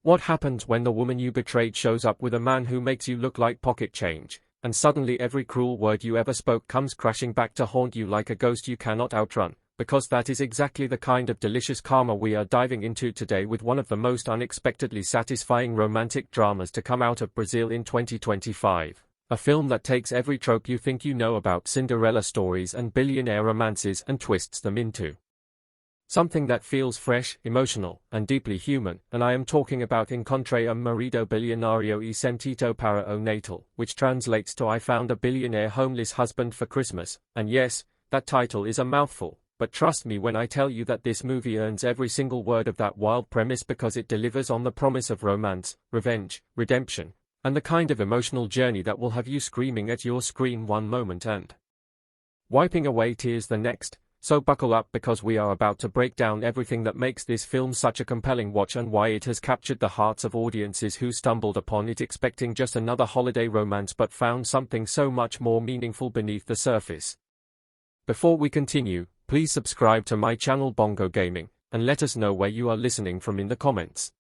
What happens when the woman you betrayed shows up with a man who makes you look like pocket change, and suddenly every cruel word you ever spoke comes crashing back to haunt you like a ghost you cannot outrun? Because that is exactly the kind of delicious karma we are diving into today with one of the most unexpectedly satisfying romantic dramas to come out of Brazil in 2025. A film that takes every trope you think you know about Cinderella stories and billionaire romances and twists them into something that feels fresh, emotional, and deeply human, and I am talking about Encontrei Marido Bilionário e Sem-Teto para o Natal, which translates to I found a billionaire homeless husband for Christmas, and yes, that title is a mouthful. But trust me when I tell you that this movie earns every single word of that wild premise because it delivers on the promise of romance, revenge, redemption, and the kind of emotional journey that will have you screaming at your screen one moment and wiping away tears the next. So buckle up because we are about to break down everything that makes this film such a compelling watch and why it has captured the hearts of audiences who stumbled upon it expecting just another holiday romance but found something so much more meaningful beneath the surface. Before we continue, please subscribe to my channel Bongo Gaming, and let us know where you are listening from in the comments.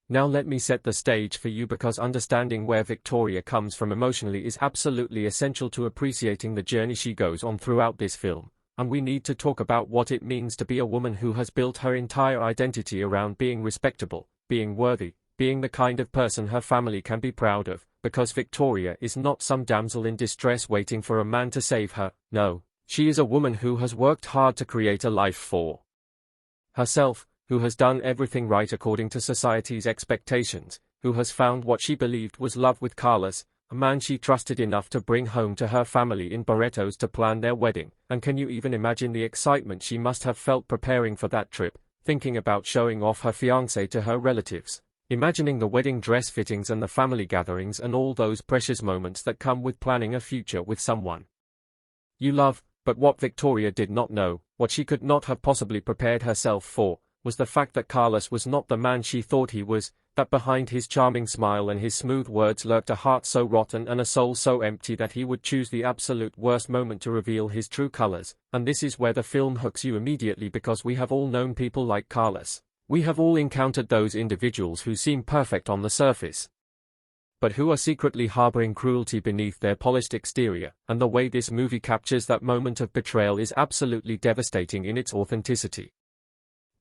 Now let me set the stage for you because understanding where Victoria comes from emotionally is absolutely essential to appreciating the journey she goes on throughout this film, and we need to talk about what it means to be a woman who has built her entire identity around being respectable, being worthy, being the kind of person her family can be proud of, because Victoria is not some damsel in distress waiting for a man to save her, no. She is a woman who has worked hard to create a life for herself, who has done everything right according to society's expectations, who has found what she believed was love with Carlos, a man she trusted enough to bring home to her family in Barretos to plan their wedding. And can you even imagine the excitement she must have felt preparing for that trip, thinking about showing off her fiancé to her relatives, imagining the wedding dress fittings and the family gatherings and all those precious moments that come with planning a future with someone you love. But what Victoria did not know, what she could not have possibly prepared herself for, was the fact that Carlos was not the man she thought he was, that behind his charming smile and his smooth words lurked a heart so rotten and a soul so empty that he would choose the absolute worst moment to reveal his true colors. And this is where the film hooks you immediately because we have all known people like Carlos. We have all encountered those individuals who seem perfect on the surface, but who are secretly harboring cruelty beneath their polished exterior, and the way this movie captures that moment of betrayal is absolutely devastating in its authenticity.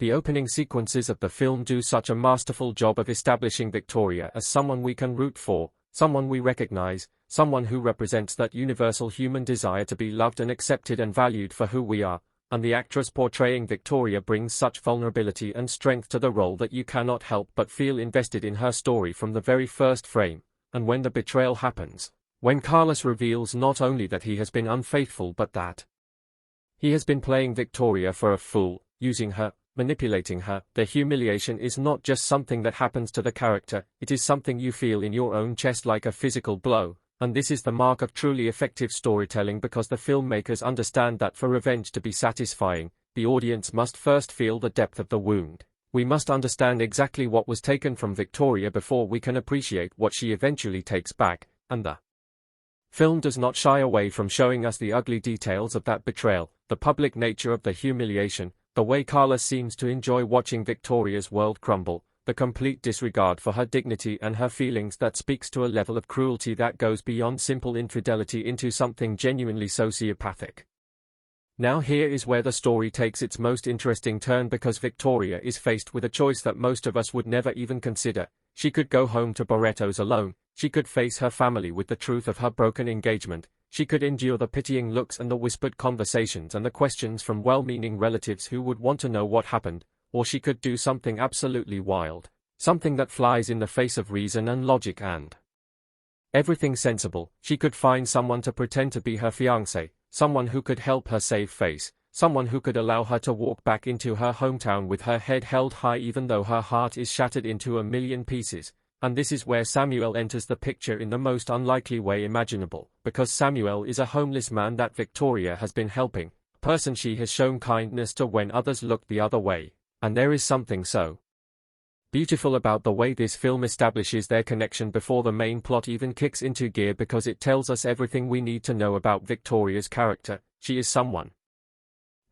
The opening sequences of the film do such a masterful job of establishing Victoria as someone we can root for, someone we recognize, someone who represents that universal human desire to be loved and accepted and valued for who we are, and the actress portraying Victoria brings such vulnerability and strength to the role that you cannot help but feel invested in her story from the very first frame. And when the betrayal happens, when Carlos reveals not only that he has been unfaithful but that he has been playing Victoria for a fool, using her, manipulating her, the humiliation is not just something that happens to the character, it is something you feel in your own chest like a physical blow, and this is the mark of truly effective storytelling because the filmmakers understand that for revenge to be satisfying, the audience must first feel the depth of the wound. We must understand exactly what was taken from Victoria before we can appreciate what she eventually takes back, and the film does not shy away from showing us the ugly details of that betrayal, the public nature of the humiliation, the way Carlos seems to enjoy watching Victoria's world crumble, the complete disregard for her dignity and her feelings that speaks to a level of cruelty that goes beyond simple infidelity into something genuinely sociopathic. Now here is where the story takes its most interesting turn because Victoria is faced with a choice that most of us would never even consider. She could go home to Barretos alone, she could face her family with the truth of her broken engagement, she could endure the pitying looks and the whispered conversations and the questions from well-meaning relatives who would want to know what happened, or she could do something absolutely wild, something that flies in the face of reason and logic and everything sensible. She could find someone to pretend to be her fiancé, someone who could help her save face, someone who could allow her to walk back into her hometown with her head held high even though her heart is shattered into a million pieces. And this is where Samuel enters the picture in the most unlikely way imaginable, because Samuel is a homeless man that Victoria has been helping, a person she has shown kindness to when others looked the other way. And there is something so beautiful about the way this film establishes their connection before the main plot even kicks into gear because it tells us everything we need to know about Victoria's character. She is someone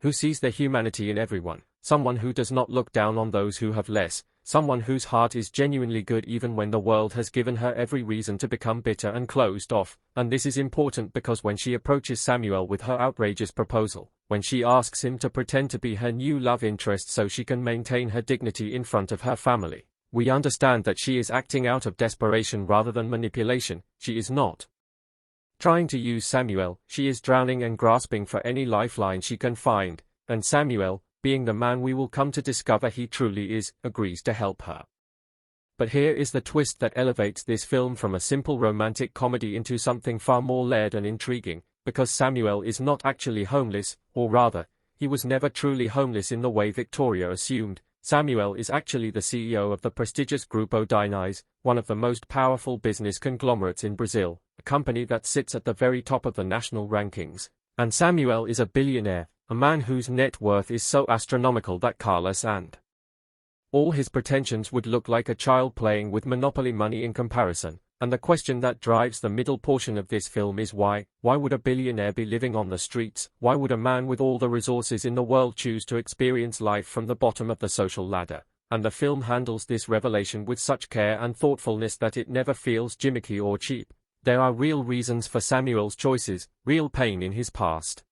who sees the humanity in everyone, someone who does not look down on those who have less, someone whose heart is genuinely good even when the world has given her every reason to become bitter and closed off. And this is important because when she approaches Samuel with her outrageous proposal, when she asks him to pretend to be her new love interest so she can maintain her dignity in front of her family, we understand that she is acting out of desperation rather than manipulation. She is not trying to use Samuel, she is drowning and grasping for any lifeline she can find, and Samuel, being the man we will come to discover he truly is, agrees to help her. But here is the twist that elevates this film from a simple romantic comedy into something far more layered and intriguing, because Samuel is not actually homeless, or rather, he was never truly homeless in the way Victoria assumed. Samuel is actually the CEO of the prestigious Grupo Dinais, one of the most powerful business conglomerates in Brazil, a company that sits at the very top of the national rankings. And Samuel is a billionaire, a man whose net worth is so astronomical that Carlos and all his pretensions would look like a child playing with Monopoly money in comparison. And the question that drives the middle portion of this film is why? Why would a billionaire be living on the streets? Why would a man with all the resources in the world choose to experience life from the bottom of the social ladder? And the film handles this revelation with such care and thoughtfulness that it never feels gimmicky or cheap. There are real reasons for Samuel's choices, real pain in his past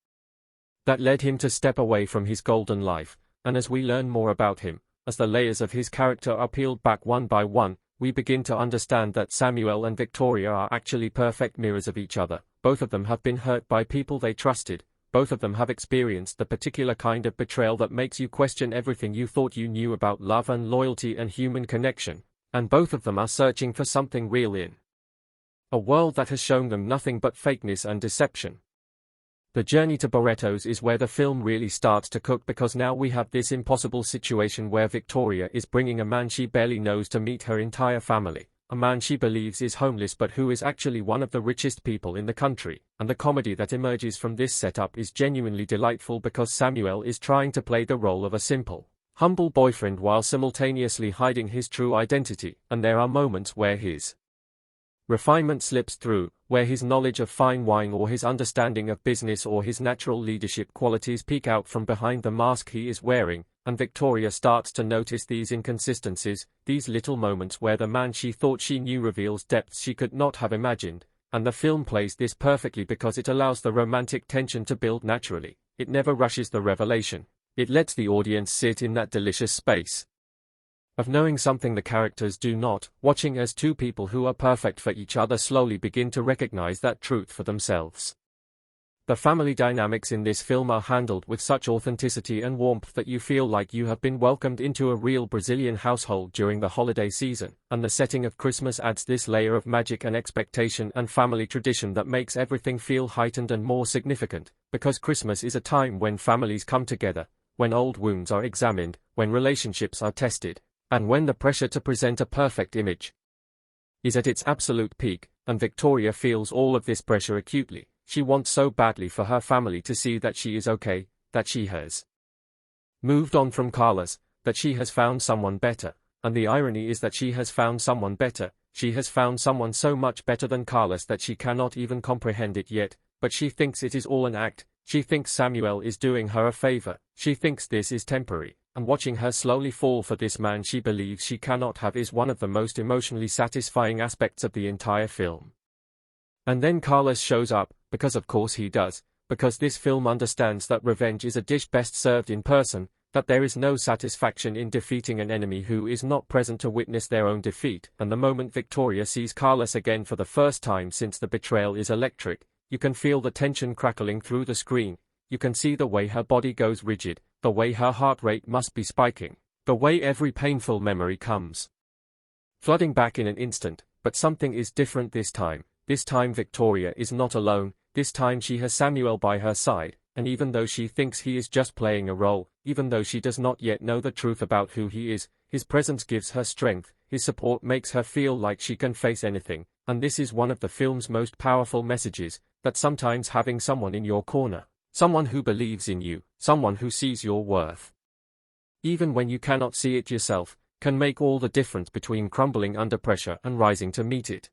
that led him to step away from his golden life, and as we learn more about him, as the layers of his character are peeled back one by one, we begin to understand that Samuel and Victoria are actually perfect mirrors of each other. Both of them have been hurt by people they trusted, both of them have experienced the particular kind of betrayal that makes you question everything you thought you knew about love and loyalty and human connection, and both of them are searching for something real in a world that has shown them nothing but fakeness and deception. The journey to Barretos is where the film really starts to cook, because now we have this impossible situation where Victoria is bringing a man she barely knows to meet her entire family, a man she believes is homeless but who is actually one of the richest people in the country, and the comedy that emerges from this setup is genuinely delightful because Samuel is trying to play the role of a simple, humble boyfriend while simultaneously hiding his true identity, and there are moments where his refinement slips through, where his knowledge of fine wine or his understanding of business or his natural leadership qualities peek out from behind the mask he is wearing, and Victoria starts to notice these inconsistencies, these little moments where the man she thought she knew reveals depths she could not have imagined, and the film plays this perfectly because it allows the romantic tension to build naturally. It never rushes the revelation. It lets the audience sit in that delicious space of knowing something the characters do not, watching as two people who are perfect for each other slowly begin to recognize that truth for themselves. The family dynamics in this film are handled with such authenticity and warmth that you feel like you have been welcomed into a real Brazilian household during the holiday season, and the setting of Christmas adds this layer of magic and expectation and family tradition that makes everything feel heightened and more significant, because Christmas is a time when families come together, when old wounds are examined, when relationships are tested, and when the pressure to present a perfect image is at its absolute peak, and Victoria feels all of this pressure acutely. She wants so badly for her family to see that she is okay, that she has moved on from Carlos, that she has found someone better, and the irony is that she has found someone better. She has found someone so much better than Carlos that she cannot even comprehend it yet, but she thinks it is all an act. She thinks Samuel is doing her a favor. She thinks this is temporary. And watching her slowly fall for this man she believes she cannot have is one of the most emotionally satisfying aspects of the entire film. And then Carlos shows up, because of course he does, because this film understands that revenge is a dish best served in person, that there is no satisfaction in defeating an enemy who is not present to witness their own defeat, and the moment Victoria sees Carlos again for the first time since the betrayal is electric. You can feel the tension crackling through the screen. You can see the way her body goes rigid, the way her heart rate must be spiking, the way every painful memory comes flooding back in an instant. But something is different this time. This time Victoria is not alone. This time she has Samuel by her side, and even though she thinks he is just playing a role, even though she does not yet know the truth about who he is, his presence gives her strength, his support makes her feel like she can face anything, and this is one of the film's most powerful messages, that sometimes having someone in your corner, someone who believes in you, someone who sees your worth, even when you cannot see it yourself, can make all the difference between crumbling under pressure and rising to meet it.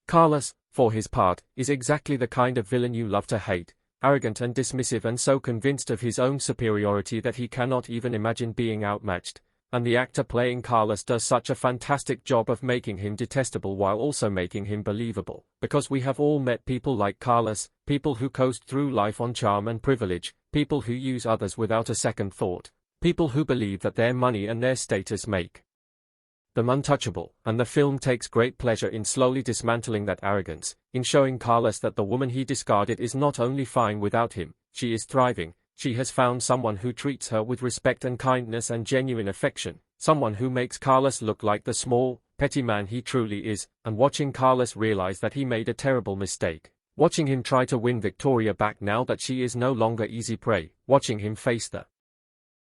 Carlos, for his part, is exactly the kind of villain you love to hate, arrogant and dismissive and so convinced of his own superiority that he cannot even imagine being outmatched, and the actor playing Carlos does such a fantastic job of making him detestable while also making him believable, because we have all met people like Carlos, people who coast through life on charm and privilege, people who use others without a second thought, people who believe that their money and their status make them untouchable, and the film takes great pleasure in slowly dismantling that arrogance, in showing Carlos that the woman he discarded is not only fine without him, she is thriving. She has found someone who treats her with respect and kindness and genuine affection, someone who makes Carlos look like the small, petty man he truly is, and watching Carlos realize that he made a terrible mistake. Watching him try to win Victoria back now that she is no longer easy prey, watching him face the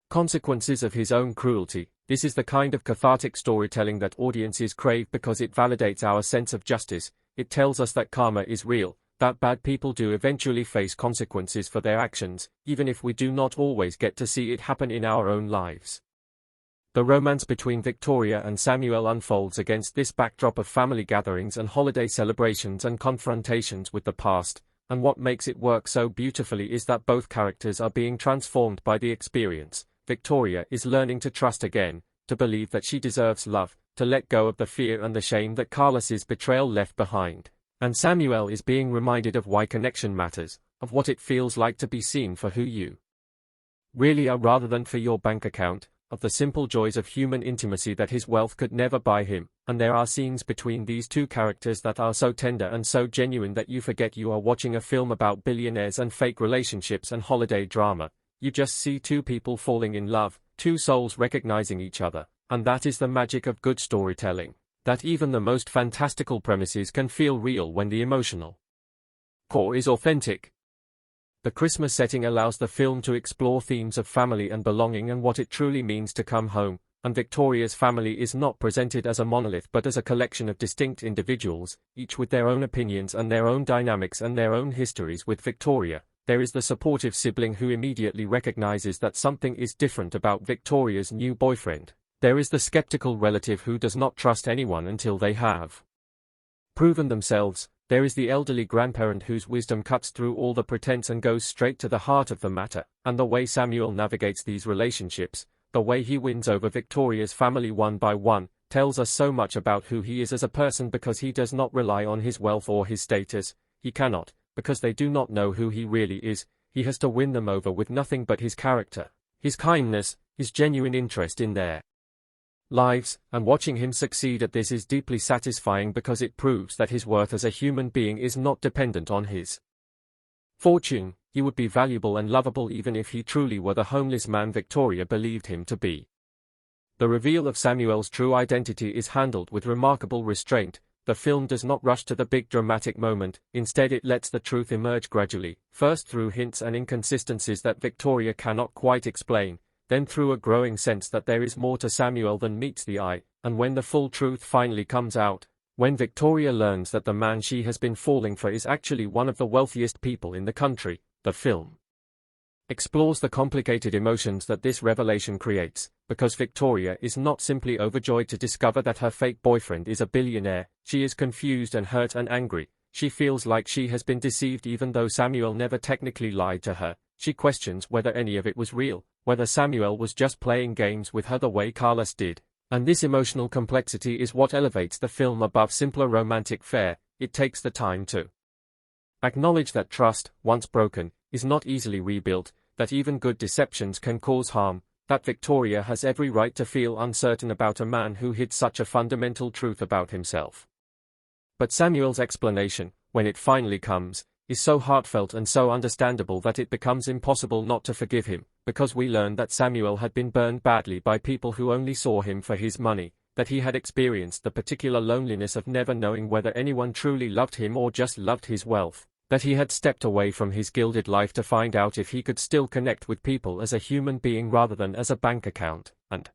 consequences of his own cruelty. This is the kind of cathartic storytelling that audiences crave because it validates our sense of justice. It tells us that karma is real, that bad people do eventually face consequences for their actions, even if we do not always get to see it happen in our own lives. The romance between Victoria and Samuel unfolds against this backdrop of family gatherings and holiday celebrations and confrontations with the past, and what makes it work so beautifully is that both characters are being transformed by the experience. Victoria is learning to trust again, to believe that she deserves love, to let go of the fear and the shame that Carlos's betrayal left behind. And Samuel is being reminded of why connection matters, of what it feels like to be seen for who you really are rather than for your bank account, of the simple joys of human intimacy that his wealth could never buy him. And there are scenes between these two characters that are so tender and so genuine that you forget you are watching a film about billionaires and fake relationships and holiday drama. You just see two people falling in love, two souls recognizing each other, and that is the magic of good storytelling, that even the most fantastical premises can feel real when the emotional core is authentic. The Christmas setting allows the film to explore themes of family and belonging and what it truly means to come home, and Victoria's family is not presented as a monolith but as a collection of distinct individuals, each with their own opinions and their own dynamics and their own histories. With Victoria, there is the supportive sibling who immediately recognizes that something is different about Victoria's new boyfriend. There is the skeptical relative who does not trust anyone until they have proven themselves. There is the elderly grandparent whose wisdom cuts through all the pretense and goes straight to the heart of the matter. And the way Samuel navigates these relationships, the way he wins over Victoria's family one by one, tells us so much about who he is as a person, because he does not rely on his wealth or his status. He cannot, because they do not know who he really is. He has to win them over with nothing but his character, his kindness, his genuine interest in their lives, and watching him succeed at this is deeply satisfying because it proves that his worth as a human being is not dependent on his fortune. He would be valuable and lovable even if he truly were the homeless man Victoria believed him to be. The reveal of Samuel's true identity is handled with remarkable restraint. The film does not rush to the big dramatic moment, instead it lets the truth emerge gradually, first through hints and inconsistencies that Victoria cannot quite explain, then through a growing sense that there is more to Samuel than meets the eye, and when the full truth finally comes out, when Victoria learns that the man she has been falling for is actually one of the wealthiest people in the country, the film explores the complicated emotions that this revelation creates, because Victoria is not simply overjoyed to discover that her fake boyfriend is a billionaire. She is confused and hurt and angry. She feels like she has been deceived even though Samuel never technically lied to her. She questions whether any of it was real, whether Samuel was just playing games with her the way Carlos did. And this emotional complexity is what elevates the film above simpler romantic fare. It takes the time to acknowledge that trust, once broken, is not easily rebuilt, that even good deceptions can cause harm, that Victoria has every right to feel uncertain about a man who hid such a fundamental truth about himself. But Samuel's explanation, when it finally comes, is so heartfelt and so understandable that it becomes impossible not to forgive him, because we learn that Samuel had been burned badly by people who only saw him for his money, that he had experienced the particular loneliness of never knowing whether anyone truly loved him or just loved his wealth, that he had stepped away from his gilded life to find out if he could still connect with people as a human being rather than as a bank account, and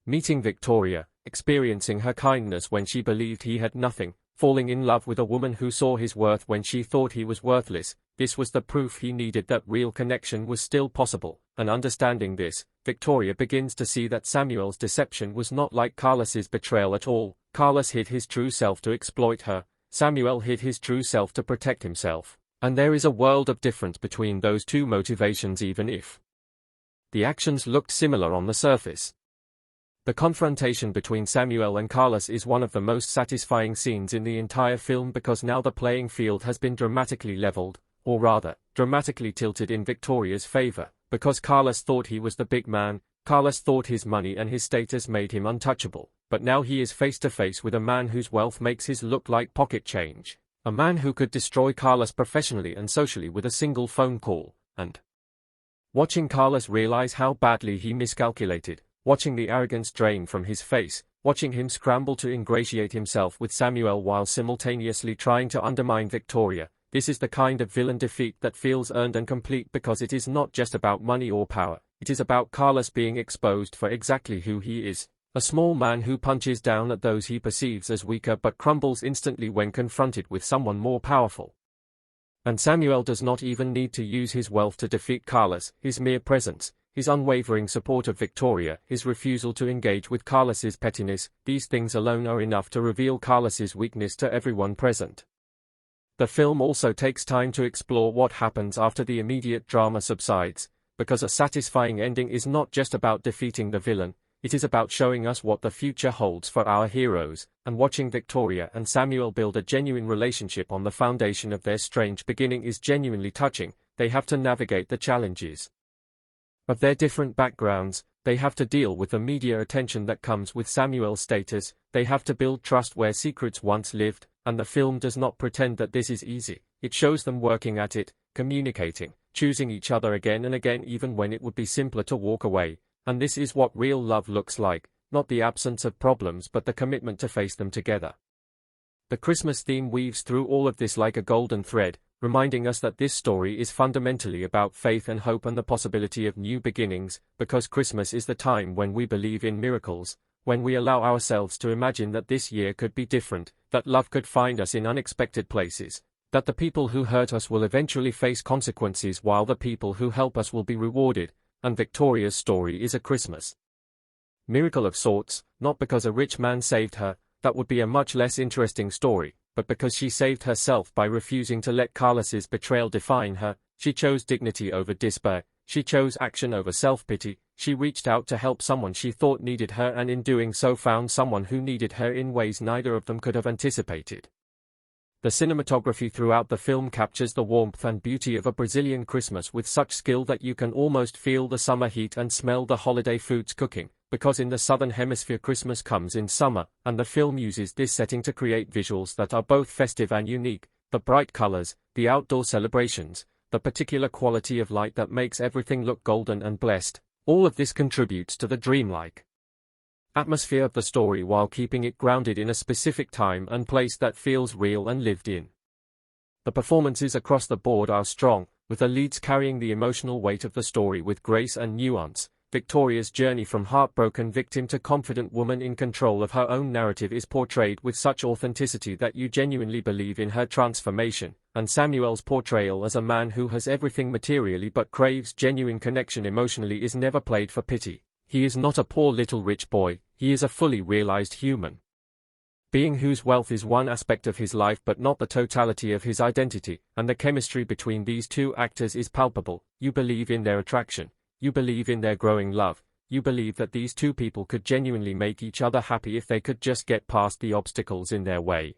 meeting Victoria, experiencing her kindness when she believed he had nothing, falling in love with a woman who saw his worth when she thought he was worthless. This was the proof he needed that real connection was still possible, and understanding this, Victoria begins to see that Samuel's deception was not like Carlos's betrayal at all. Carlos hid his true self to exploit her. Samuel hid his true self to protect himself, and there is a world of difference between those two motivations even if the actions looked similar on the surface. The confrontation between Samuel and Carlos is one of the most satisfying scenes in the entire film because now the playing field has been dramatically leveled, or rather, dramatically tilted in Victoria's favor, because Carlos thought he was the big man. Carlos thought his money and his status made him untouchable, but now he is face to face with a man whose wealth makes his look like pocket change. A man who could destroy Carlos professionally and socially with a single phone call, and watching Carlos realize how badly he miscalculated, watching the arrogance drain from his face, watching him scramble to ingratiate himself with Samuel while simultaneously trying to undermine Victoria. This is the kind of villain defeat that feels earned and complete because it is not just about money or power, it is about Carlos being exposed for exactly who he is. A small man who punches down at those he perceives as weaker but crumbles instantly when confronted with someone more powerful. And Samuel does not even need to use his wealth to defeat Carlos. His mere presence, his unwavering support of Victoria, his refusal to engage with Carlos's pettiness, these things alone are enough to reveal Carlos's weakness to everyone present. The film also takes time to explore what happens after the immediate drama subsides, because a satisfying ending is not just about defeating the villain, it is about showing us what the future holds for our heroes, and watching Victoria and Samuel build a genuine relationship on the foundation of their strange beginning is genuinely touching. They have to navigate the challenges of their different backgrounds, they have to deal with the media attention that comes with Samuel's status, they have to build trust where secrets once lived, and the film does not pretend that this is easy. It shows them working at it, communicating, choosing each other again and again even when it would be simpler to walk away. And this is what real love looks like, not the absence of problems but the commitment to face them together. The Christmas theme weaves through all of this like a golden thread, reminding us that this story is fundamentally about faith and hope and the possibility of new beginnings, because Christmas is the time when we believe in miracles, when we allow ourselves to imagine that this year could be different, that love could find us in unexpected places, that the people who hurt us will eventually face consequences while the people who help us will be rewarded. And Victoria's story is a Christmas miracle of sorts, not because a rich man saved her, that would be a much less interesting story, but because she saved herself by refusing to let Carlos's betrayal define her. She chose dignity over despair, she chose action over self-pity, she reached out to help someone she thought needed her and in doing so found someone who needed her in ways neither of them could have anticipated. The cinematography throughout the film captures the warmth and beauty of a Brazilian Christmas with such skill that you can almost feel the summer heat and smell the holiday foods cooking, because in the southern hemisphere Christmas comes in summer, and the film uses this setting to create visuals that are both festive and unique, the bright colors, the outdoor celebrations, the particular quality of light that makes everything look golden and blessed. All of this contributes to the dreamlike atmosphere of the story while keeping it grounded in a specific time and place that feels real and lived in. The performances across the board are strong, with the leads carrying the emotional weight of the story with grace and nuance. Victoria's journey from heartbroken victim to confident woman in control of her own narrative is portrayed with such authenticity that you genuinely believe in her transformation, and Samuel's portrayal as a man who has everything materially but craves genuine connection emotionally is never played for pity. He is not a poor little rich boy, he is a fully realized human being whose wealth is one aspect of his life but not the totality of his identity, and the chemistry between these two actors is palpable. You believe in their attraction, you believe in their growing love, you believe that these two people could genuinely make each other happy if they could just get past the obstacles in their way.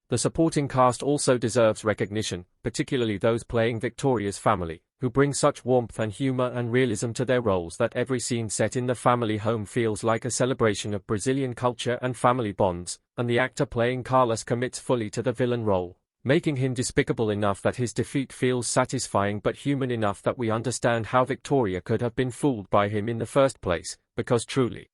The supporting cast also deserves recognition, particularly those playing Victoria's family, who bring such warmth and humor and realism to their roles that every scene set in the family home feels like a celebration of Brazilian culture and family bonds, and the actor playing Carlos commits fully to the villain role, making him despicable enough that his defeat feels satisfying but human enough that we understand how Victoria could have been fooled by him in the first place, because truly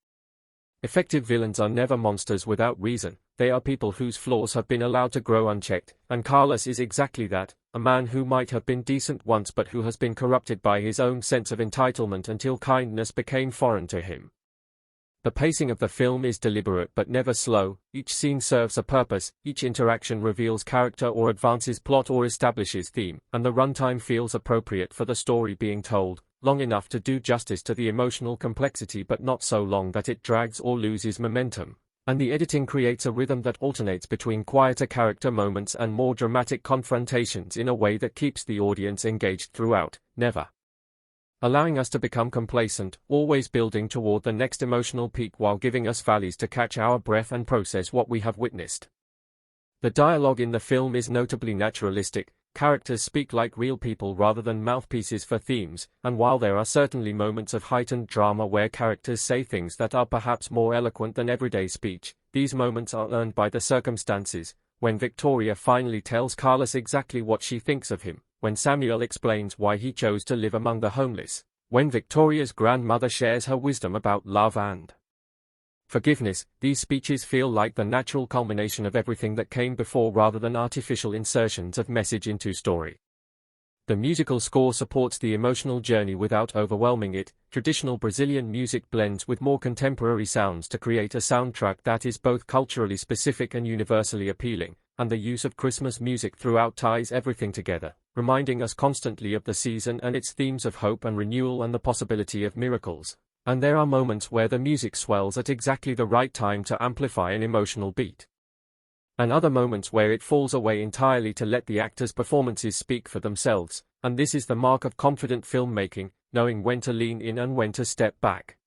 effective villains are never monsters without reason, they are people whose flaws have been allowed to grow unchecked, and Carlos is exactly that, a man who might have been decent once but who has been corrupted by his own sense of entitlement until kindness became foreign to him. The pacing of the film is deliberate but never slow, each scene serves a purpose, each interaction reveals character or advances plot or establishes theme, and the runtime feels appropriate for the story being told, long enough to do justice to the emotional complexity but not so long that it drags or loses momentum. And the editing creates a rhythm that alternates between quieter character moments and more dramatic confrontations in a way that keeps the audience engaged throughout, never allowing us to become complacent, always building toward the next emotional peak while giving us valleys to catch our breath and process what we have witnessed. The dialogue in the film is notably naturalistic. Characters speak like real people rather than mouthpieces for themes, and while there are certainly moments of heightened drama where characters say things that are perhaps more eloquent than everyday speech, these moments are earned by the circumstances. When Victoria finally tells Carlos exactly what she thinks of him, when Samuel explains why he chose to live among the homeless, when Victoria's grandmother shares her wisdom about love and forgiveness, these speeches feel like the natural culmination of everything that came before rather than artificial insertions of message into story. The musical score supports the emotional journey without overwhelming it. Traditional Brazilian music blends with more contemporary sounds to create a soundtrack that is both culturally specific and universally appealing, and the use of Christmas music throughout ties everything together, reminding us constantly of the season and its themes of hope and renewal and the possibility of miracles. And there are moments where the music swells at exactly the right time to amplify an emotional beat. And other moments where it falls away entirely to let the actors' performances speak for themselves, and this is the mark of confident filmmaking, knowing when to lean in and when to step back.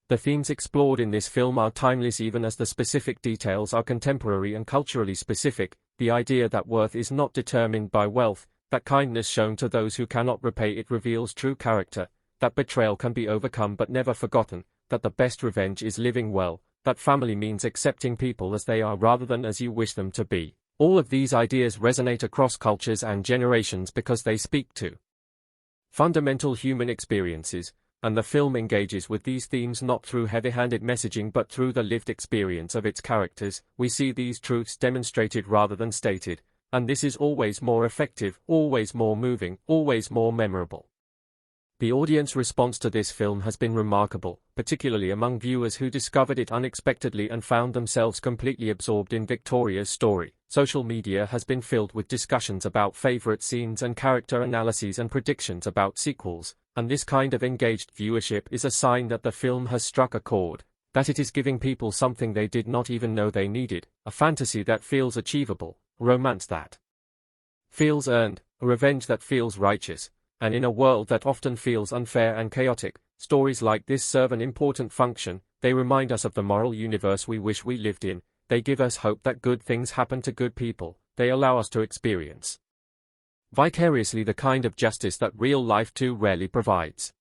The themes explored in this film are timeless even as the specific details are contemporary and culturally specific. The idea that worth is not determined by wealth, that kindness shown to those who cannot repay it reveals true character, that betrayal can be overcome but never forgotten, that the best revenge is living well, that family means accepting people as they are rather than as you wish them to be. All of these ideas resonate across cultures and generations because they speak to fundamental human experiences, and the film engages with these themes not through heavy-handed messaging but through the lived experience of its characters. We see these truths demonstrated rather than stated, and this is always more effective, always more moving, always more memorable. The audience response to this film has been remarkable, particularly among viewers who discovered it unexpectedly and found themselves completely absorbed in Victoria's story. Social media has been filled with discussions about favorite scenes and character analyses and predictions about sequels, and this kind of engaged viewership is a sign that the film has struck a chord, that it is giving people something they did not even know they needed, a fantasy that feels achievable, a romance that feels earned, a revenge that feels righteous. And in a world that often feels unfair and chaotic, stories like this serve an important function. They remind us of the moral universe we wish we lived in. They give us hope that good things happen to good people. They allow us to experience vicariously the kind of justice that real life too rarely provides.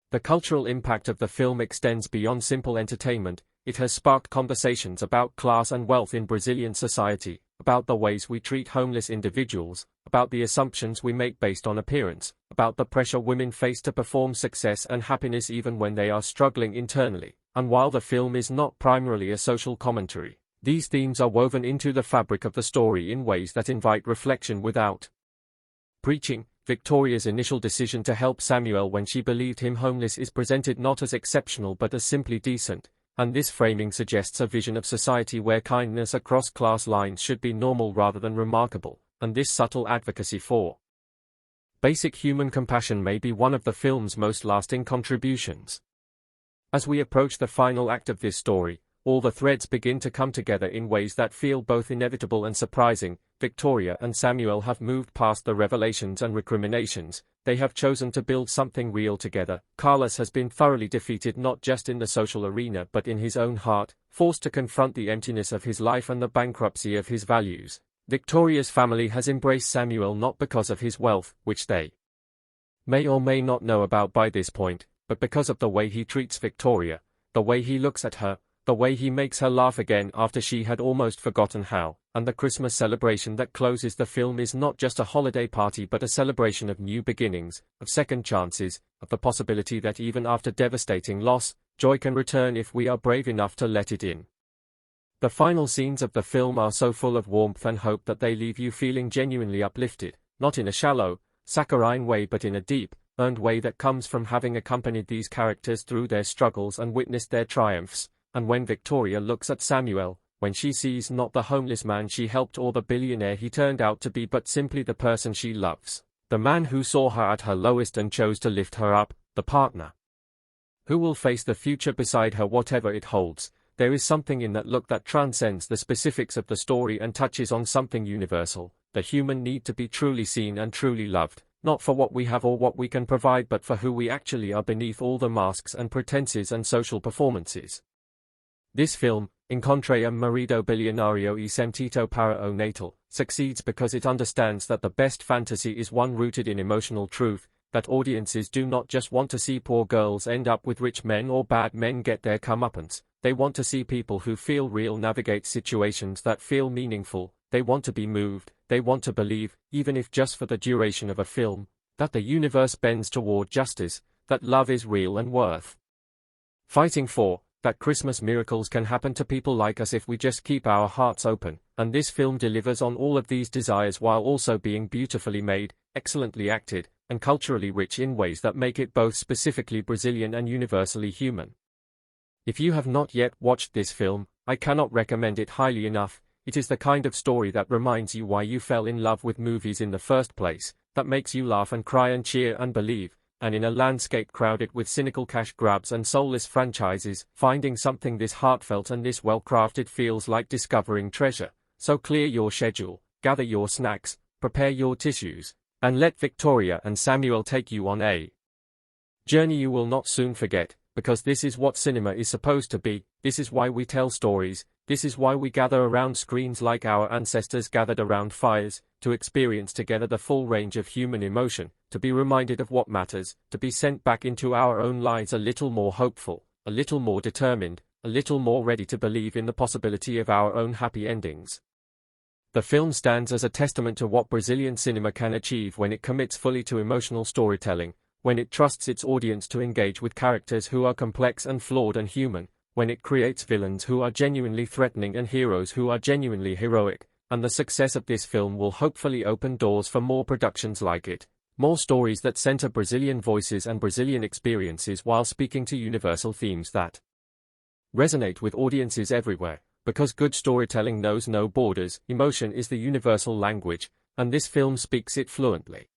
The cultural impact of the film extends beyond simple entertainment. It has sparked conversations about class and wealth in Brazilian society, about the ways we treat homeless individuals, about the assumptions we make based on appearance, about the pressure women face to perform success and happiness even when they are struggling internally. And while the film is not primarily a social commentary, these themes are woven into the fabric of the story in ways that invite reflection without preaching. Victoria's initial decision to help Samuel when she believed him homeless is presented not as exceptional but as simply decent, and this framing suggests a vision of society where kindness across class lines should be normal rather than remarkable, and this subtle advocacy for basic human compassion may be one of the film's most lasting contributions. As we approach the final act of this story, all the threads begin to come together in ways that feel both inevitable and surprising. Victoria and Samuel have moved past the revelations and recriminations. They have chosen to build something real together. Carlos has been thoroughly defeated not just in the social arena but in his own heart, forced to confront the emptiness of his life and the bankruptcy of his values. Victoria's family has embraced Samuel not because of his wealth, which they may or may not know about by this point, but because of the way he treats Victoria, the way he looks at her, the way he makes her laugh again after she had almost forgotten how, and the Christmas celebration that closes the film is not just a holiday party but a celebration of new beginnings, of second chances, of the possibility that even after devastating loss, joy can return if we are brave enough to let it in. The final scenes of the film are so full of warmth and hope that they leave you feeling genuinely uplifted, not in a shallow, saccharine way but in a deep, earned way that comes from having accompanied these characters through their struggles and witnessed their triumphs. And when Victoria looks at Samuel, when she sees not the homeless man she helped or the billionaire he turned out to be but simply the person she loves, the man who saw her at her lowest and chose to lift her up, the partner who will face the future beside her whatever it holds, there is something in that look that transcends the specifics of the story and touches on something universal, the human need to be truly seen and truly loved. not for what we have or what we can provide but for who we actually are beneath all the masks and pretenses and social performances. This film, Encontrei Marido Bilionário e Sem-Teto para o Natal, succeeds because it understands that the best fantasy is one rooted in emotional truth, that audiences do not just want to see poor girls end up with rich men or bad men get their comeuppance, they want to see people who feel real navigate situations that feel meaningful, they want to be moved, they want to believe, even if just for the duration of a film, that the universe bends toward justice, that love is real and worth fighting for, that Christmas miracles can happen to people like us if we just keep our hearts open, and this film delivers on all of these desires while also being beautifully made, excellently acted, and culturally rich in ways that make it both specifically Brazilian and universally human. If you have not yet watched this film, I cannot recommend it highly enough. It is the kind of story that reminds you why you fell in love with movies in the first place, that makes you laugh and cry and cheer and believe, and in a landscape crowded with cynical cash grabs and soulless franchises, finding something this heartfelt and this well-crafted feels like discovering treasure. So clear your schedule, gather your snacks, prepare your tissues, and let Victoria and Samuel take you on a journey you will not soon forget, because this is what cinema is supposed to be, this is why we tell stories, this is why we gather around screens like our ancestors gathered around fires, to experience together the full range of human emotion, to be reminded of what matters, to be sent back into our own lives a little more hopeful, a little more determined, a little more ready to believe in the possibility of our own happy endings. The film stands as a testament to what Brazilian cinema can achieve when it commits fully to emotional storytelling, when it trusts its audience to engage with characters who are complex and flawed and human, when it creates villains who are genuinely threatening and heroes who are genuinely heroic, and the success of this film will hopefully open doors for more productions like it, more stories that center Brazilian voices and Brazilian experiences while speaking to universal themes that resonate with audiences everywhere, because good storytelling knows no borders, emotion is the universal language, and this film speaks it fluently.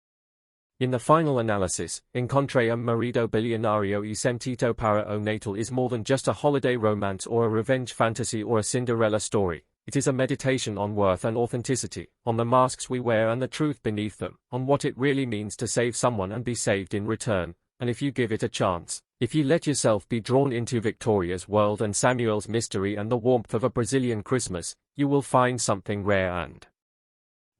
In the final analysis, Encontrei Marido Bilionário e Sem-Teto para o Natal is more than just a holiday romance or a revenge fantasy or a Cinderella story. It is a meditation on worth and authenticity, on the masks we wear and the truth beneath them, on what it really means to save someone and be saved in return, and if you give it a chance, if you let yourself be drawn into Victoria's world and Samuel's mystery and the warmth of a Brazilian Christmas, you will find something rare and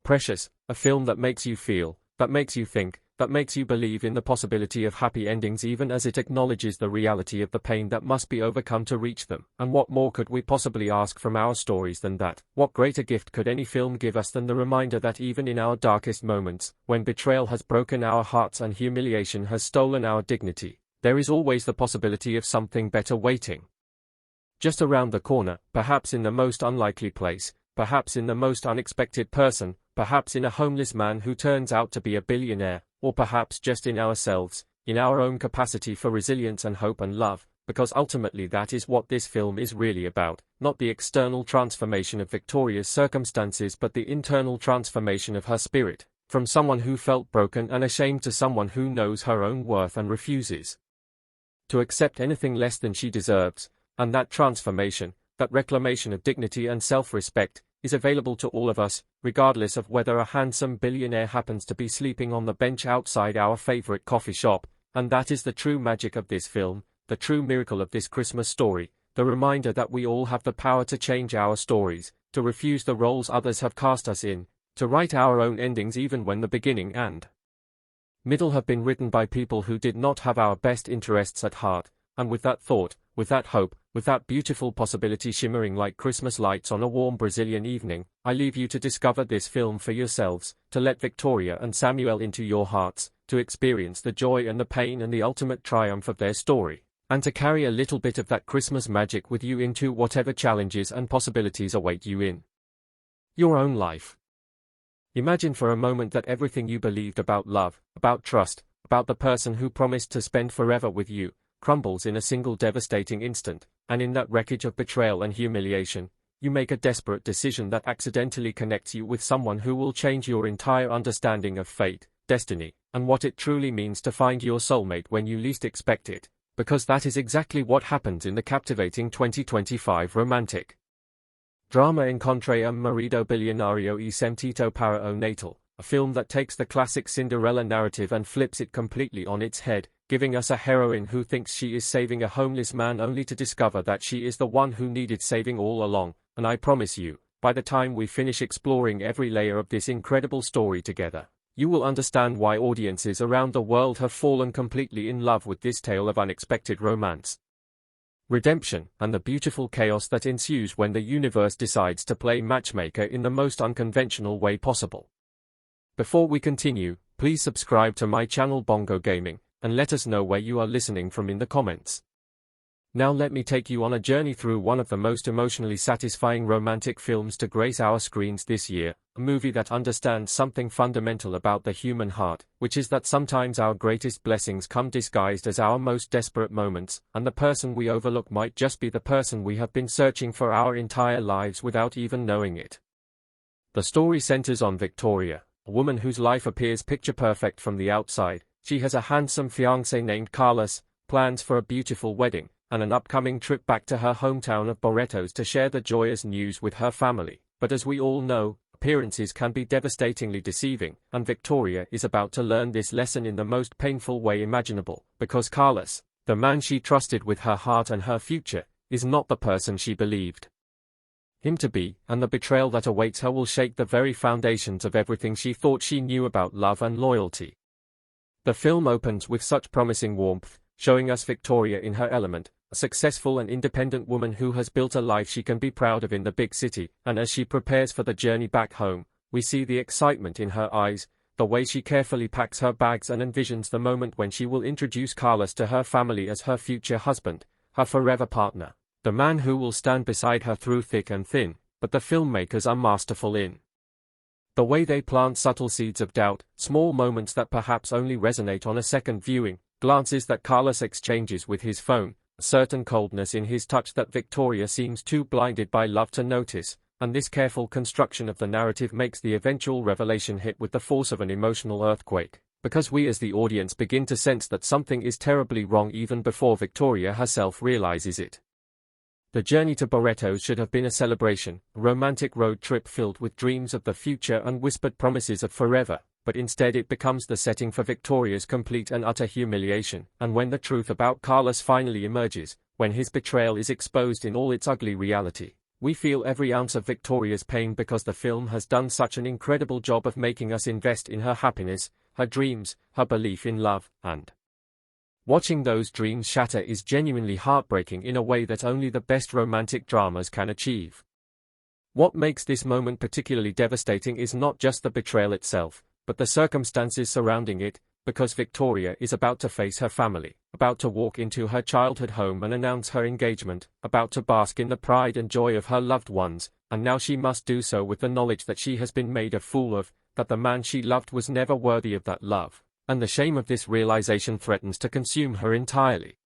precious, a film that makes you feel, that makes you think, that makes you believe in the possibility of happy endings even as it acknowledges the reality of the pain that must be overcome to reach them. And what more could we possibly ask from our stories than that? What greater gift could any film give us than the reminder that even in our darkest moments, when betrayal has broken our hearts and humiliation has stolen our dignity, there is always the possibility of something better waiting just around the corner, perhaps in the most unlikely place, perhaps in the most unexpected person, perhaps in a homeless man who turns out to be a billionaire, or perhaps just in ourselves, in our own capacity for resilience and hope and love, because ultimately that is what this film is really about, not the external transformation of Victoria's circumstances but the internal transformation of her spirit, from someone who felt broken and ashamed to someone who knows her own worth and refuses to accept anything less than she deserves, and that transformation, that reclamation of dignity and self-respect, is available to all of us, regardless of whether a handsome billionaire happens to be sleeping on the bench outside our favorite coffee shop, and that is the true magic of this film, the true miracle of this Christmas story, the reminder that we all have the power to change our stories, to refuse the roles others have cast us in, to write our own endings even when the beginning and middle have been written by people who did not have our best interests at heart, and with that thought, with that hope, with that beautiful possibility shimmering like Christmas lights on a warm Brazilian evening, I leave you to discover this film for yourselves, to let Victoria and Samuel into your hearts, to experience the joy and the pain and the ultimate triumph of their story, and to carry a little bit of that Christmas magic with you into whatever challenges and possibilities await you in your own life. Imagine for a moment that everything you believed about love, about trust, about the person who promised to spend forever with you, crumbles in a single devastating instant, and in that wreckage of betrayal and humiliation, you make a desperate decision that accidentally connects you with someone who will change your entire understanding of fate, destiny, and what it truly means to find your soulmate when you least expect it, because that is exactly what happens in the captivating 2025 romantic drama Encontrei Marido Bilionário e Sem-Teto para o Natal, a a film that takes the classic Cinderella narrative and flips it completely on its head, giving us a heroine who thinks she is saving a homeless man only to discover that she is the one who needed saving all along, and I promise you, by the time we finish exploring every layer of this incredible story together, you will understand why audiences around the world have fallen completely in love with this tale of unexpected romance, redemption, and the beautiful chaos that ensues when the universe decides to play matchmaker in the most unconventional way possible. Before we continue, please subscribe to my channel Bongo Gaming, and let us know where you are listening from in the comments. Now let me take you on a journey through one of the most emotionally satisfying romantic films to grace our screens this year, a movie that understands something fundamental about the human heart, which is that sometimes our greatest blessings come disguised as our most desperate moments, and the person we overlook might just be the person we have been searching for our entire lives without even knowing it. The story centers on Victoria, a woman whose life appears picture perfect from the outside. She has a handsome fiancé named Carlos, plans for a beautiful wedding, and an upcoming trip back to her hometown of Barretos to share the joyous news with her family. But as we all know, appearances can be devastatingly deceiving, and Victoria is about to learn this lesson in the most painful way imaginable, because Carlos, the man she trusted with her heart and her future, is not the person she believed him to be, and the betrayal that awaits her will shake the very foundations of everything she thought she knew about love and loyalty. The film opens with such promising warmth, showing us Victoria in her element, a successful and independent woman who has built a life she can be proud of in the big city, and as she prepares for the journey back home, we see the excitement in her eyes, the way she carefully packs her bags and envisions the moment when she will introduce Carlos to her family as her future husband, her forever partner, the man who will stand beside her through thick and thin. But the filmmakers are masterful in the way they plant subtle seeds of doubt, small moments that perhaps only resonate on a second viewing, glances that Carlos exchanges with his phone, a certain coldness in his touch that Victoria seems too blinded by love to notice, and this careful construction of the narrative makes the eventual revelation hit with the force of an emotional earthquake, because we as the audience begin to sense that something is terribly wrong even before Victoria herself realizes it. The journey to Barretos should have been a celebration, a romantic road trip filled with dreams of the future and whispered promises of forever, but instead it becomes the setting for Victoria's complete and utter humiliation, and when the truth about Carlos finally emerges, when his betrayal is exposed in all its ugly reality, we feel every ounce of Victoria's pain because the film has done such an incredible job of making us invest in her happiness, her dreams, her belief in love, and watching those dreams shatter is genuinely heartbreaking in a way that only the best romantic dramas can achieve. What makes this moment particularly devastating is not just the betrayal itself, but the circumstances surrounding it, because Victoria is about to face her family, about to walk into her childhood home and announce her engagement, about to bask in the pride and joy of her loved ones, and now she must do so with the knowledge that she has been made a fool of, that the man she loved was never worthy of that love, and the shame of this realization threatens to consume her entirely.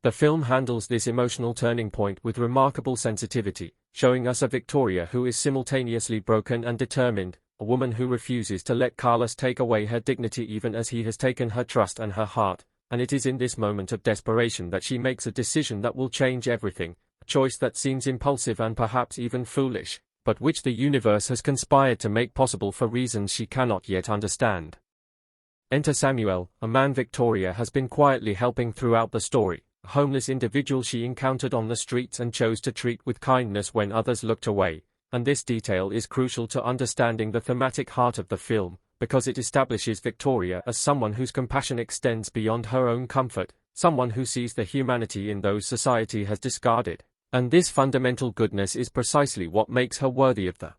The film handles this emotional turning point with remarkable sensitivity, showing us a Victoria who is simultaneously broken and determined, a woman who refuses to let Carlos take away her dignity even as he has taken her trust and her heart, and it is in this moment of desperation that she makes a decision that will change everything, a choice that seems impulsive and perhaps even foolish, but which the universe has conspired to make possible for reasons she cannot yet understand. Enter Samuel, a man Victoria has been quietly helping throughout the story, a homeless individual she encountered on the streets and chose to treat with kindness when others looked away, and this detail is crucial to understanding the thematic heart of the film, because it establishes Victoria as someone whose compassion extends beyond her own comfort, someone who sees the humanity in those society has discarded, and this fundamental goodness is precisely what makes her worthy of the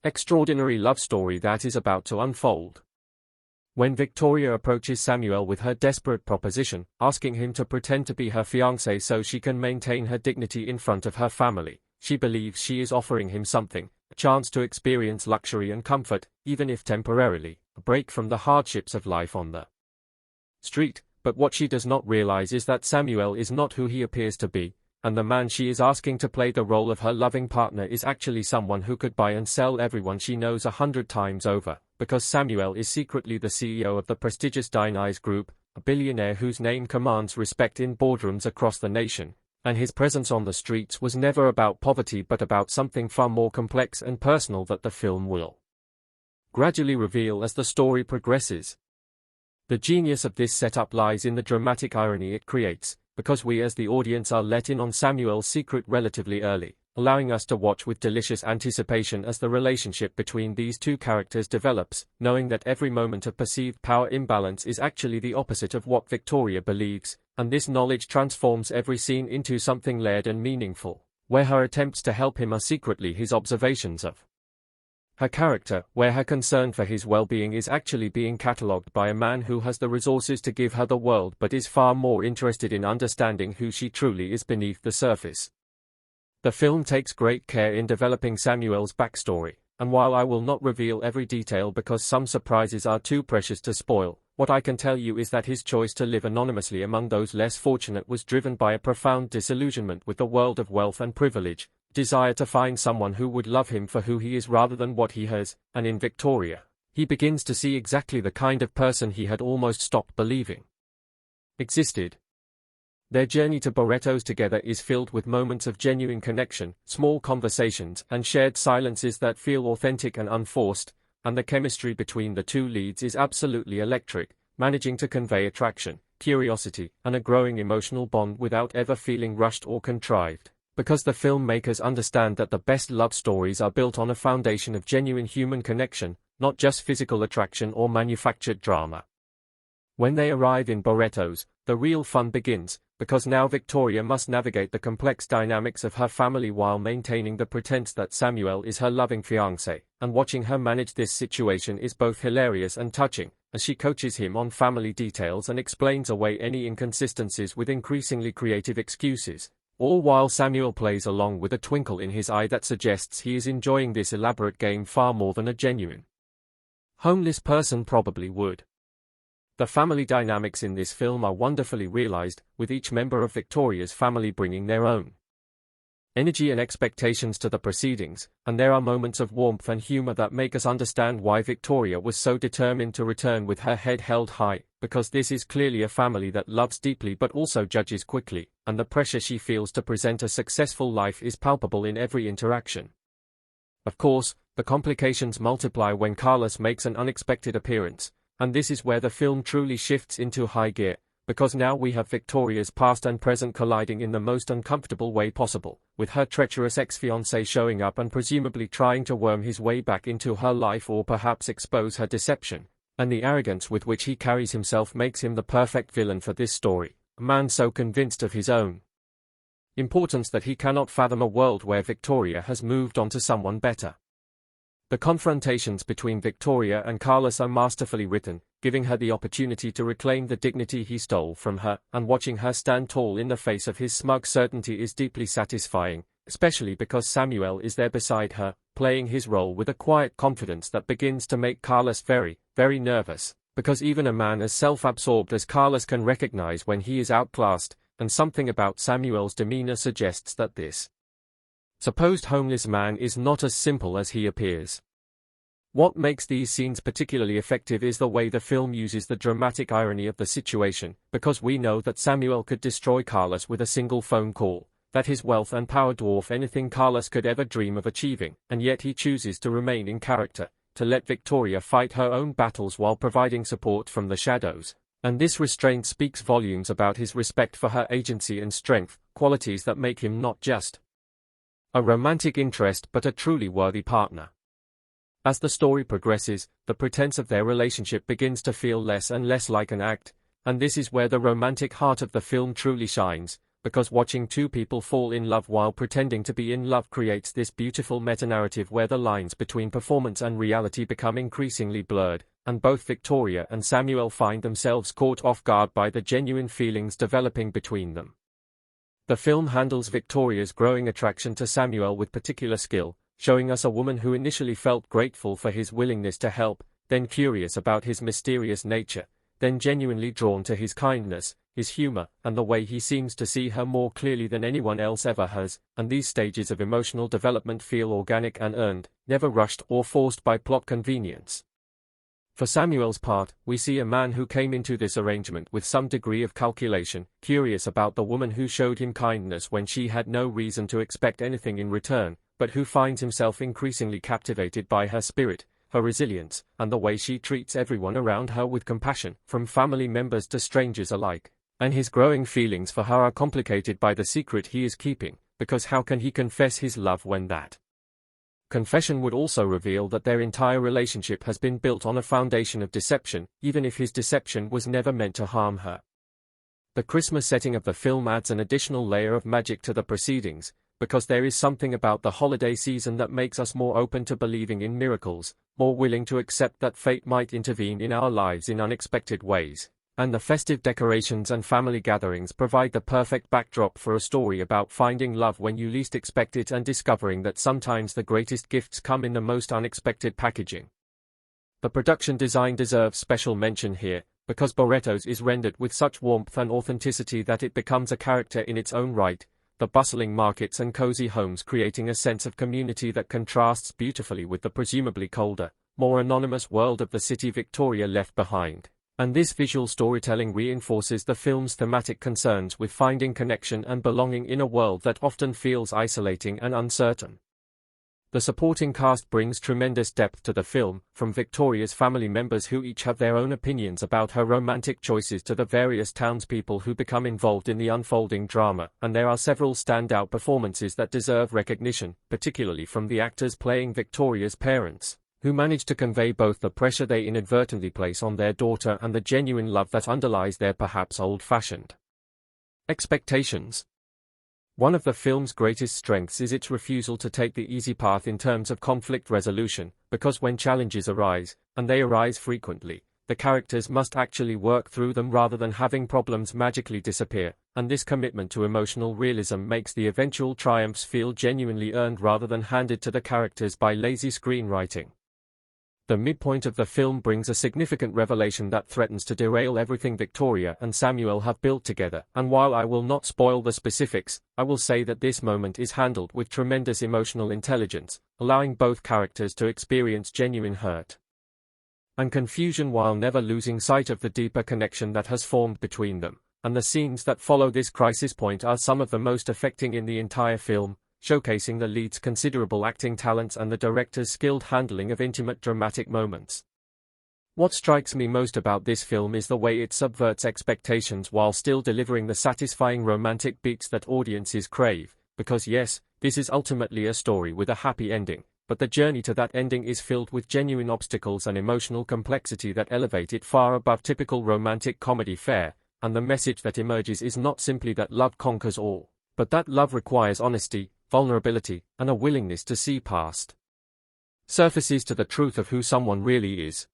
extraordinary love story that is about to unfold. When Victoria approaches Samuel with her desperate proposition, asking him to pretend to be her fiancé so she can maintain her dignity in front of her family, she believes she is offering him something, a chance to experience luxury and comfort, even if temporarily, a break from the hardships of life on the street. But what she does not realize is that Samuel is not who he appears to be, and the man she is asking to play the role of her loving partner is actually someone who could buy and sell everyone she knows 100 times over, because Samuel is secretly the CEO of the prestigious Dynais Group, a billionaire whose name commands respect in boardrooms across the nation, and his presence on the streets was never about poverty but about something far more complex and personal that the film will gradually reveal as the story progresses. The genius of this setup lies in the dramatic irony it creates, because we as the audience are let in on Samuel's secret relatively early, allowing us to watch with delicious anticipation as the relationship between these two characters develops, knowing that every moment of perceived power imbalance is actually the opposite of what Victoria believes, and this knowledge transforms every scene into something layered and meaningful, where her attempts to help him are secretly his observations of her character, where her concern for his well-being is actually being catalogued by a man who has the resources to give her the world but is far more interested in understanding who she truly is beneath the surface. The film takes great care in developing Samuel's backstory, and while I will not reveal every detail because some surprises are too precious to spoil, what I can tell you is that his choice to live anonymously among those less fortunate was driven by a profound disillusionment with the world of wealth and privilege, desire to find someone who would love him for who he is rather than what he has, and in Victoria, he begins to see exactly the kind of person he had almost stopped believing existed. Their journey to Barretto's together is filled with moments of genuine connection, small conversations, and shared silences that feel authentic and unforced, and the chemistry between the two leads is absolutely electric, managing to convey attraction, curiosity, and a growing emotional bond without ever feeling rushed or contrived. Because the filmmakers understand that the best love stories are built on a foundation of genuine human connection, not just physical attraction or manufactured drama. When they arrive in Barretto's, the real fun begins, because now Victoria must navigate the complex dynamics of her family while maintaining the pretense that Samuel is her loving fiancé, and watching her manage this situation is both hilarious and touching, as she coaches him on family details and explains away any inconsistencies with increasingly creative excuses. All while Samuel plays along with a twinkle in his eye that suggests he is enjoying this elaborate game far more than a genuine homeless person probably would. The family dynamics in this film are wonderfully realized, with each member of Victoria's family bringing their own energy and expectations to the proceedings, and there are moments of warmth and humor that make us understand why Victoria was so determined to return with her head held high, because this is clearly a family that loves deeply but also judges quickly, and the pressure she feels to present a successful life is palpable in every interaction. Of course, the complications multiply when Carlos makes an unexpected appearance, and this is where the film truly shifts into high gear, because now we have Victoria's past and present colliding in the most uncomfortable way possible, with her treacherous ex-fiancé showing up and presumably trying to worm his way back into her life or perhaps expose her deception, and the arrogance with which he carries himself makes him the perfect villain for this story, a man so convinced of his own importance that he cannot fathom a world where Victoria has moved on to someone better. The confrontations between Victoria and Carlos are masterfully written, giving her the opportunity to reclaim the dignity he stole from her, and watching her stand tall in the face of his smug certainty is deeply satisfying, especially because Samuel is there beside her, playing his role with a quiet confidence that begins to make Carlos very, very nervous, because even a man as self-absorbed as Carlos can recognize when he is outclassed, and something about Samuel's demeanor suggests that this supposed homeless man is not as simple as he appears. What makes these scenes particularly effective is the way the film uses the dramatic irony of the situation, because we know that Samuel could destroy Carlos with a single phone call, that his wealth and power dwarf anything Carlos could ever dream of achieving, and yet he chooses to remain in character, to let Victoria fight her own battles while providing support from the shadows. And this restraint speaks volumes about his respect for her agency and strength, qualities that make him not just a romantic interest but a truly worthy partner. As the story progresses, the pretense of their relationship begins to feel less and less like an act, and this is where the romantic heart of the film truly shines, because watching two people fall in love while pretending to be in love creates this beautiful meta-narrative where the lines between performance and reality become increasingly blurred, and both Victoria and Samuel find themselves caught off guard by the genuine feelings developing between them. The film handles Victoria's growing attraction to Samuel with particular skill, showing us a woman who initially felt grateful for his willingness to help, then curious about his mysterious nature, then genuinely drawn to his kindness, his humor, and the way he seems to see her more clearly than anyone else ever has, and these stages of emotional development feel organic and earned, never rushed or forced by plot convenience. For Samuel's part, we see a man who came into this arrangement with some degree of calculation, curious about the woman who showed him kindness when she had no reason to expect anything in return, but who finds himself increasingly captivated by her spirit, her resilience, and the way she treats everyone around her with compassion, from family members to strangers alike. And his growing feelings for her are complicated by the secret he is keeping, because how can he confess his love when that confession would also reveal that their entire relationship has been built on a foundation of deception, even if his deception was never meant to harm her. The Christmas setting of the film adds an additional layer of magic to the proceedings, because there is something about the holiday season that makes us more open to believing in miracles, more willing to accept that fate might intervene in our lives in unexpected ways. And the festive decorations and family gatherings provide the perfect backdrop for a story about finding love when you least expect it and discovering that sometimes the greatest gifts come in the most unexpected packaging. The production design deserves special mention here, because Barretto's is rendered with such warmth and authenticity that it becomes a character in its own right, the bustling markets and cozy homes creating a sense of community that contrasts beautifully with the presumably colder, more anonymous world of the city Victoria left behind. And this visual storytelling reinforces the film's thematic concerns with finding connection and belonging in a world that often feels isolating and uncertain. The supporting cast brings tremendous depth to the film, from Victoria's family members who each have their own opinions about her romantic choices to the various townspeople who become involved in the unfolding drama, and there are several standout performances that deserve recognition, particularly from the actors playing Victoria's parents, who manage to convey both the pressure they inadvertently place on their daughter and the genuine love that underlies their perhaps old-fashioned expectations. One of the film's greatest strengths is its refusal to take the easy path in terms of conflict resolution, because when challenges arise, and they arise frequently, the characters must actually work through them rather than having problems magically disappear, and this commitment to emotional realism makes the eventual triumphs feel genuinely earned rather than handed to the characters by lazy screenwriting. The midpoint of the film brings a significant revelation that threatens to derail everything Victoria and Samuel have built together, and while I will not spoil the specifics, I will say that this moment is handled with tremendous emotional intelligence, allowing both characters to experience genuine hurt and confusion while never losing sight of the deeper connection that has formed between them. And the scenes that follow this crisis point are some of the most affecting in the entire film, showcasing the lead's considerable acting talents and the director's skilled handling of intimate dramatic moments. What strikes me most about this film is the way it subverts expectations while still delivering the satisfying romantic beats that audiences crave, because yes, this is ultimately a story with a happy ending, but the journey to that ending is filled with genuine obstacles and emotional complexity that elevate it far above typical romantic comedy fare, and the message that emerges is not simply that love conquers all, but that love requires honesty, vulnerability, and a willingness to see past surfaces to the truth of who someone really is.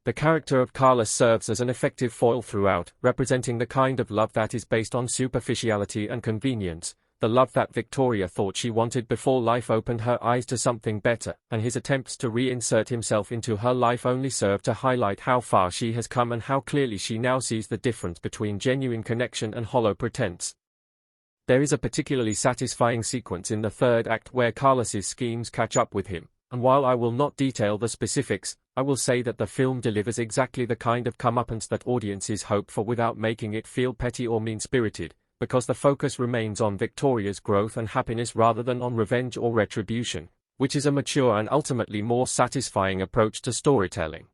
The character of Carlos serves as an effective foil throughout, representing the kind of love that is based on superficiality and convenience, the love that Victoria thought she wanted before life opened her eyes to something better, and his attempts to reinsert himself into her life only serve to highlight how far she has come and how clearly she now sees the difference between genuine connection and hollow pretense. There is a particularly satisfying sequence in the third act where Carlos's schemes catch up with him, and while I will not detail the specifics, I will say that the film delivers exactly the kind of comeuppance that audiences hope for without making it feel petty or mean-spirited, because the focus remains on Victoria's growth and happiness rather than on revenge or retribution, which is a mature and ultimately more satisfying approach to storytelling.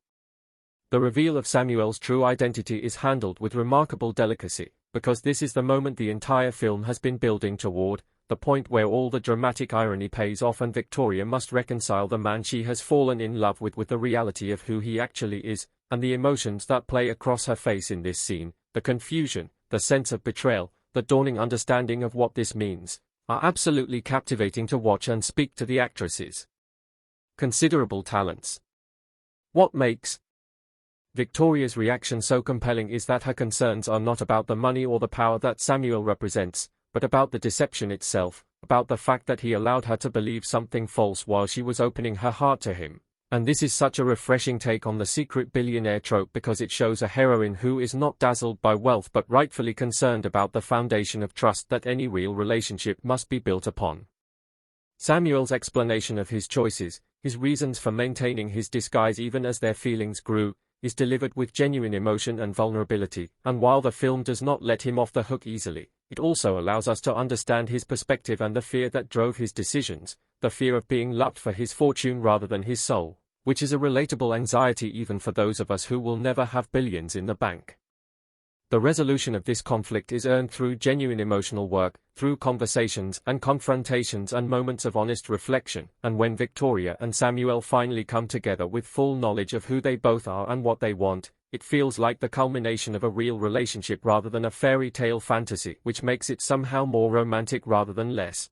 The reveal of Samuel's true identity is handled with remarkable delicacy, because this is the moment the entire film has been building toward, the point where all the dramatic irony pays off and Victoria must reconcile the man she has fallen in love with the reality of who he actually is, and the emotions that play across her face in this scene, the confusion, the sense of betrayal, the dawning understanding of what this means, are absolutely captivating to watch and speak to the actress's considerable talents. What makes Victoria's reaction so compelling is that her concerns are not about the money or the power that Samuel represents, but about the deception itself, about the fact that he allowed her to believe something false while she was opening her heart to him. And this is such a refreshing take on the secret billionaire trope because it shows a heroine who is not dazzled by wealth but rightfully concerned about the foundation of trust that any real relationship must be built upon. Samuel's explanation of his choices, his reasons for maintaining his disguise even as their feelings grew, is delivered with genuine emotion and vulnerability, and while the film does not let him off the hook easily, it also allows us to understand his perspective and the fear that drove his decisions, the fear of being loved for his fortune rather than his soul, which is a relatable anxiety even for those of us who will never have billions in the bank. The resolution of this conflict is earned through genuine emotional work, through conversations and confrontations and moments of honest reflection, and when Victoria and Samuel finally come together with full knowledge of who they both are and what they want, it feels like the culmination of a real relationship rather than a fairy tale fantasy, which makes it somehow more romantic rather than less.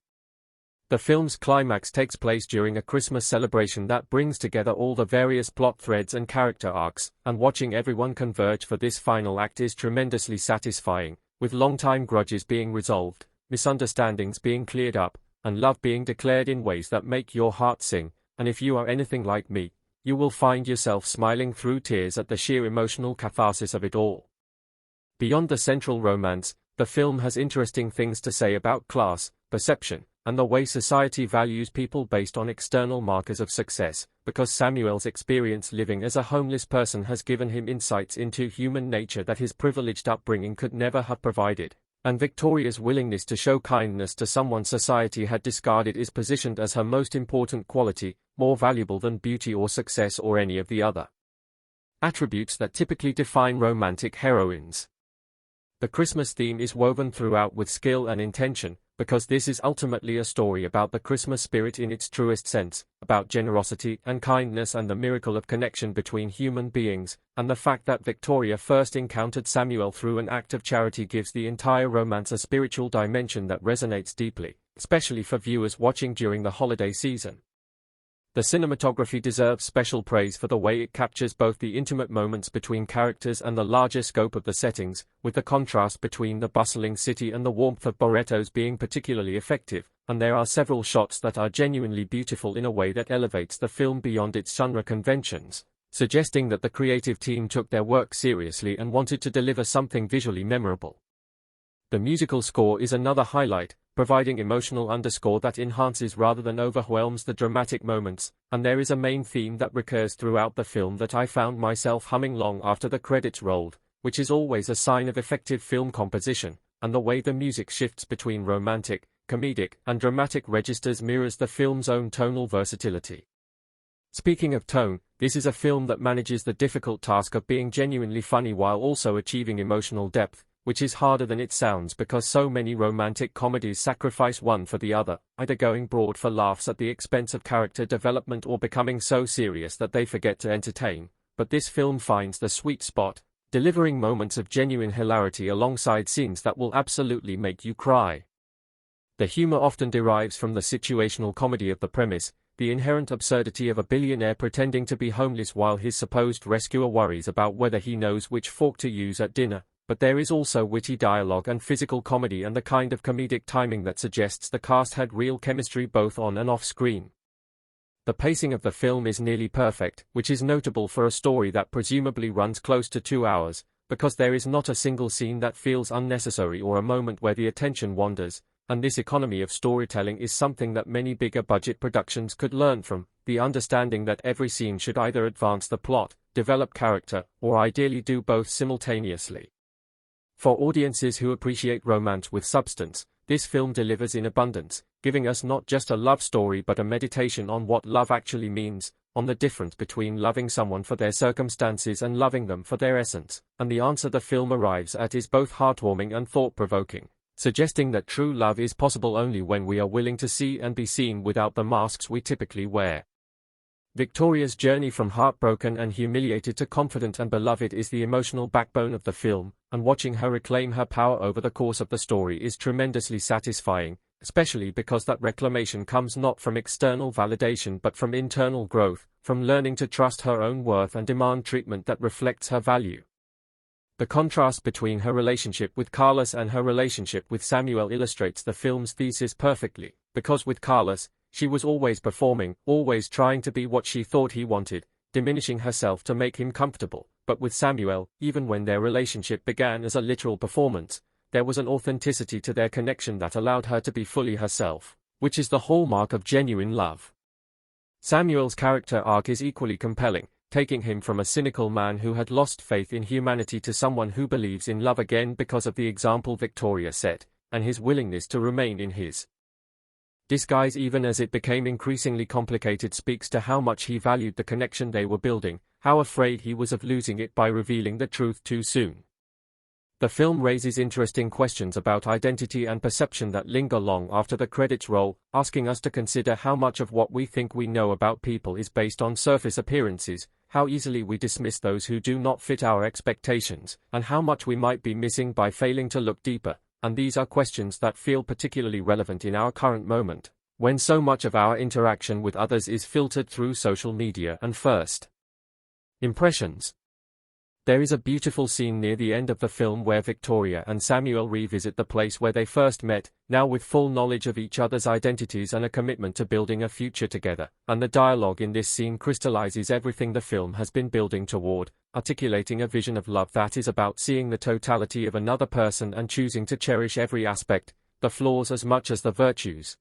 The film's climax takes place during a Christmas celebration that brings together all the various plot threads and character arcs, and watching everyone converge for this final act is tremendously satisfying, with long-time grudges being resolved, misunderstandings being cleared up, and love being declared in ways that make your heart sing, and if you are anything like me, you will find yourself smiling through tears at the sheer emotional catharsis of it all. Beyond the central romance, the film has interesting things to say about class, perception, and the way society values people based on external markers of success, because Samuel's experience living as a homeless person has given him insights into human nature that his privileged upbringing could never have provided, and Victoria's willingness to show kindness to someone society had discarded is positioned as her most important quality, more valuable than beauty or success or any of the other attributes that typically define romantic heroines. The Christmas theme is woven throughout with skill and intention, because this is ultimately a story about the Christmas spirit in its truest sense, about generosity and kindness and the miracle of connection between human beings, and the fact that Victoria first encountered Samuel through an act of charity gives the entire romance a spiritual dimension that resonates deeply, especially for viewers watching during the holiday season. The cinematography deserves special praise for the way it captures both the intimate moments between characters and the larger scope of the settings, with the contrast between the bustling city and the warmth of Barrettos being particularly effective, and there are several shots that are genuinely beautiful in a way that elevates the film beyond its genre conventions, suggesting that the creative team took their work seriously and wanted to deliver something visually memorable. The musical score is another highlight, providing emotional underscore that enhances rather than overwhelms the dramatic moments, and there is a main theme that recurs throughout the film that I found myself humming long after the credits rolled, which is always a sign of effective film composition, and the way the music shifts between romantic, comedic, and dramatic registers mirrors the film's own tonal versatility. Speaking of tone, this is a film that manages the difficult task of being genuinely funny while also achieving emotional depth, which is harder than it sounds because so many romantic comedies sacrifice one for the other, either going broad for laughs at the expense of character development or becoming so serious that they forget to entertain, but this film finds the sweet spot, delivering moments of genuine hilarity alongside scenes that will absolutely make you cry. The humor often derives from the situational comedy of the premise, the inherent absurdity of a billionaire pretending to be homeless while his supposed rescuer worries about whether he knows which fork to use at dinner. But there is also witty dialogue and physical comedy and the kind of comedic timing that suggests the cast had real chemistry both on and off screen. The pacing of the film is nearly perfect, which is notable for a story that presumably runs close to 2 hours, because there is not a single scene that feels unnecessary or a moment where the attention wanders, and this economy of storytelling is something that many bigger budget productions could learn from, the understanding that every scene should either advance the plot, develop character, or ideally do both simultaneously. For audiences who appreciate romance with substance, this film delivers in abundance, giving us not just a love story but a meditation on what love actually means, on the difference between loving someone for their circumstances and loving them for their essence, and the answer the film arrives at is both heartwarming and thought-provoking, suggesting that true love is possible only when we are willing to see and be seen without the masks we typically wear. Victoria's journey from heartbroken and humiliated to confident and beloved is the emotional backbone of the film, and watching her reclaim her power over the course of the story is tremendously satisfying, especially because that reclamation comes not from external validation but from internal growth, from learning to trust her own worth and demand treatment that reflects her value. The contrast between her relationship with Carlos and her relationship with Samuel illustrates the film's thesis perfectly, because with Carlos, she was always performing, always trying to be what she thought he wanted, diminishing herself to make him comfortable, but with Samuel, even when their relationship began as a literal performance, there was an authenticity to their connection that allowed her to be fully herself, which is the hallmark of genuine love. Samuel's character arc is equally compelling, taking him from a cynical man who had lost faith in humanity to someone who believes in love again because of the example Victoria set, and his willingness to remain in his Disguise, even as it became increasingly complicated, speaks to how much he valued the connection they were building, how afraid he was of losing it by revealing the truth too soon. The film raises interesting questions about identity and perception that linger long after the credits roll, asking us to consider how much of what we think we know about people is based on surface appearances, how easily we dismiss those who do not fit our expectations, and how much we might be missing by failing to look deeper. And these are questions that feel particularly relevant in our current moment, when so much of our interaction with others is filtered through social media and first impressions. There is a beautiful scene near the end of the film where Victoria and Samuel revisit the place where they first met, now with full knowledge of each other's identities and a commitment to building a future together, and the dialogue in this scene crystallizes everything the film has been building toward, articulating a vision of love that is about seeing the totality of another person and choosing to cherish every aspect, the flaws as much as the virtues.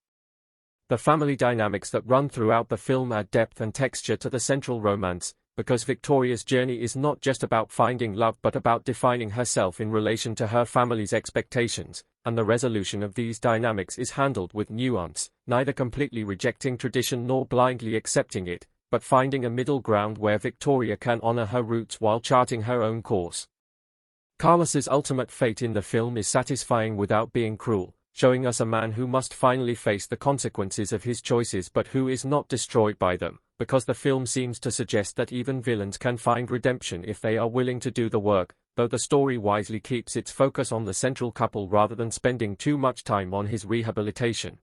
The family dynamics that run throughout the film add depth and texture to the central romance, because Victoria's journey is not just about finding love but about defining herself in relation to her family's expectations, and the resolution of these dynamics is handled with nuance, neither completely rejecting tradition nor blindly accepting it, but finding a middle ground where Victoria can honor her roots while charting her own course. Carlos's ultimate fate in the film is satisfying without being cruel, showing us a man who must finally face the consequences of his choices but who is not destroyed by them, because the film seems to suggest that even villains can find redemption if they are willing to do the work, though the story wisely keeps its focus on the central couple rather than spending too much time on his rehabilitation.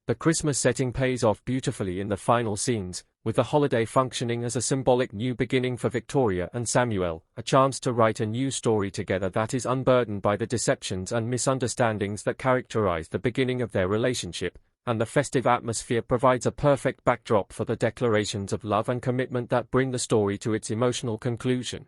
The Christmas setting pays off beautifully in the final scenes, with the holiday functioning as a symbolic new beginning for Victoria and Samuel, a chance to write a new story together that is unburdened by the deceptions and misunderstandings that characterize the beginning of their relationship, and the festive atmosphere provides a perfect backdrop for the declarations of love and commitment that bring the story to its emotional conclusion.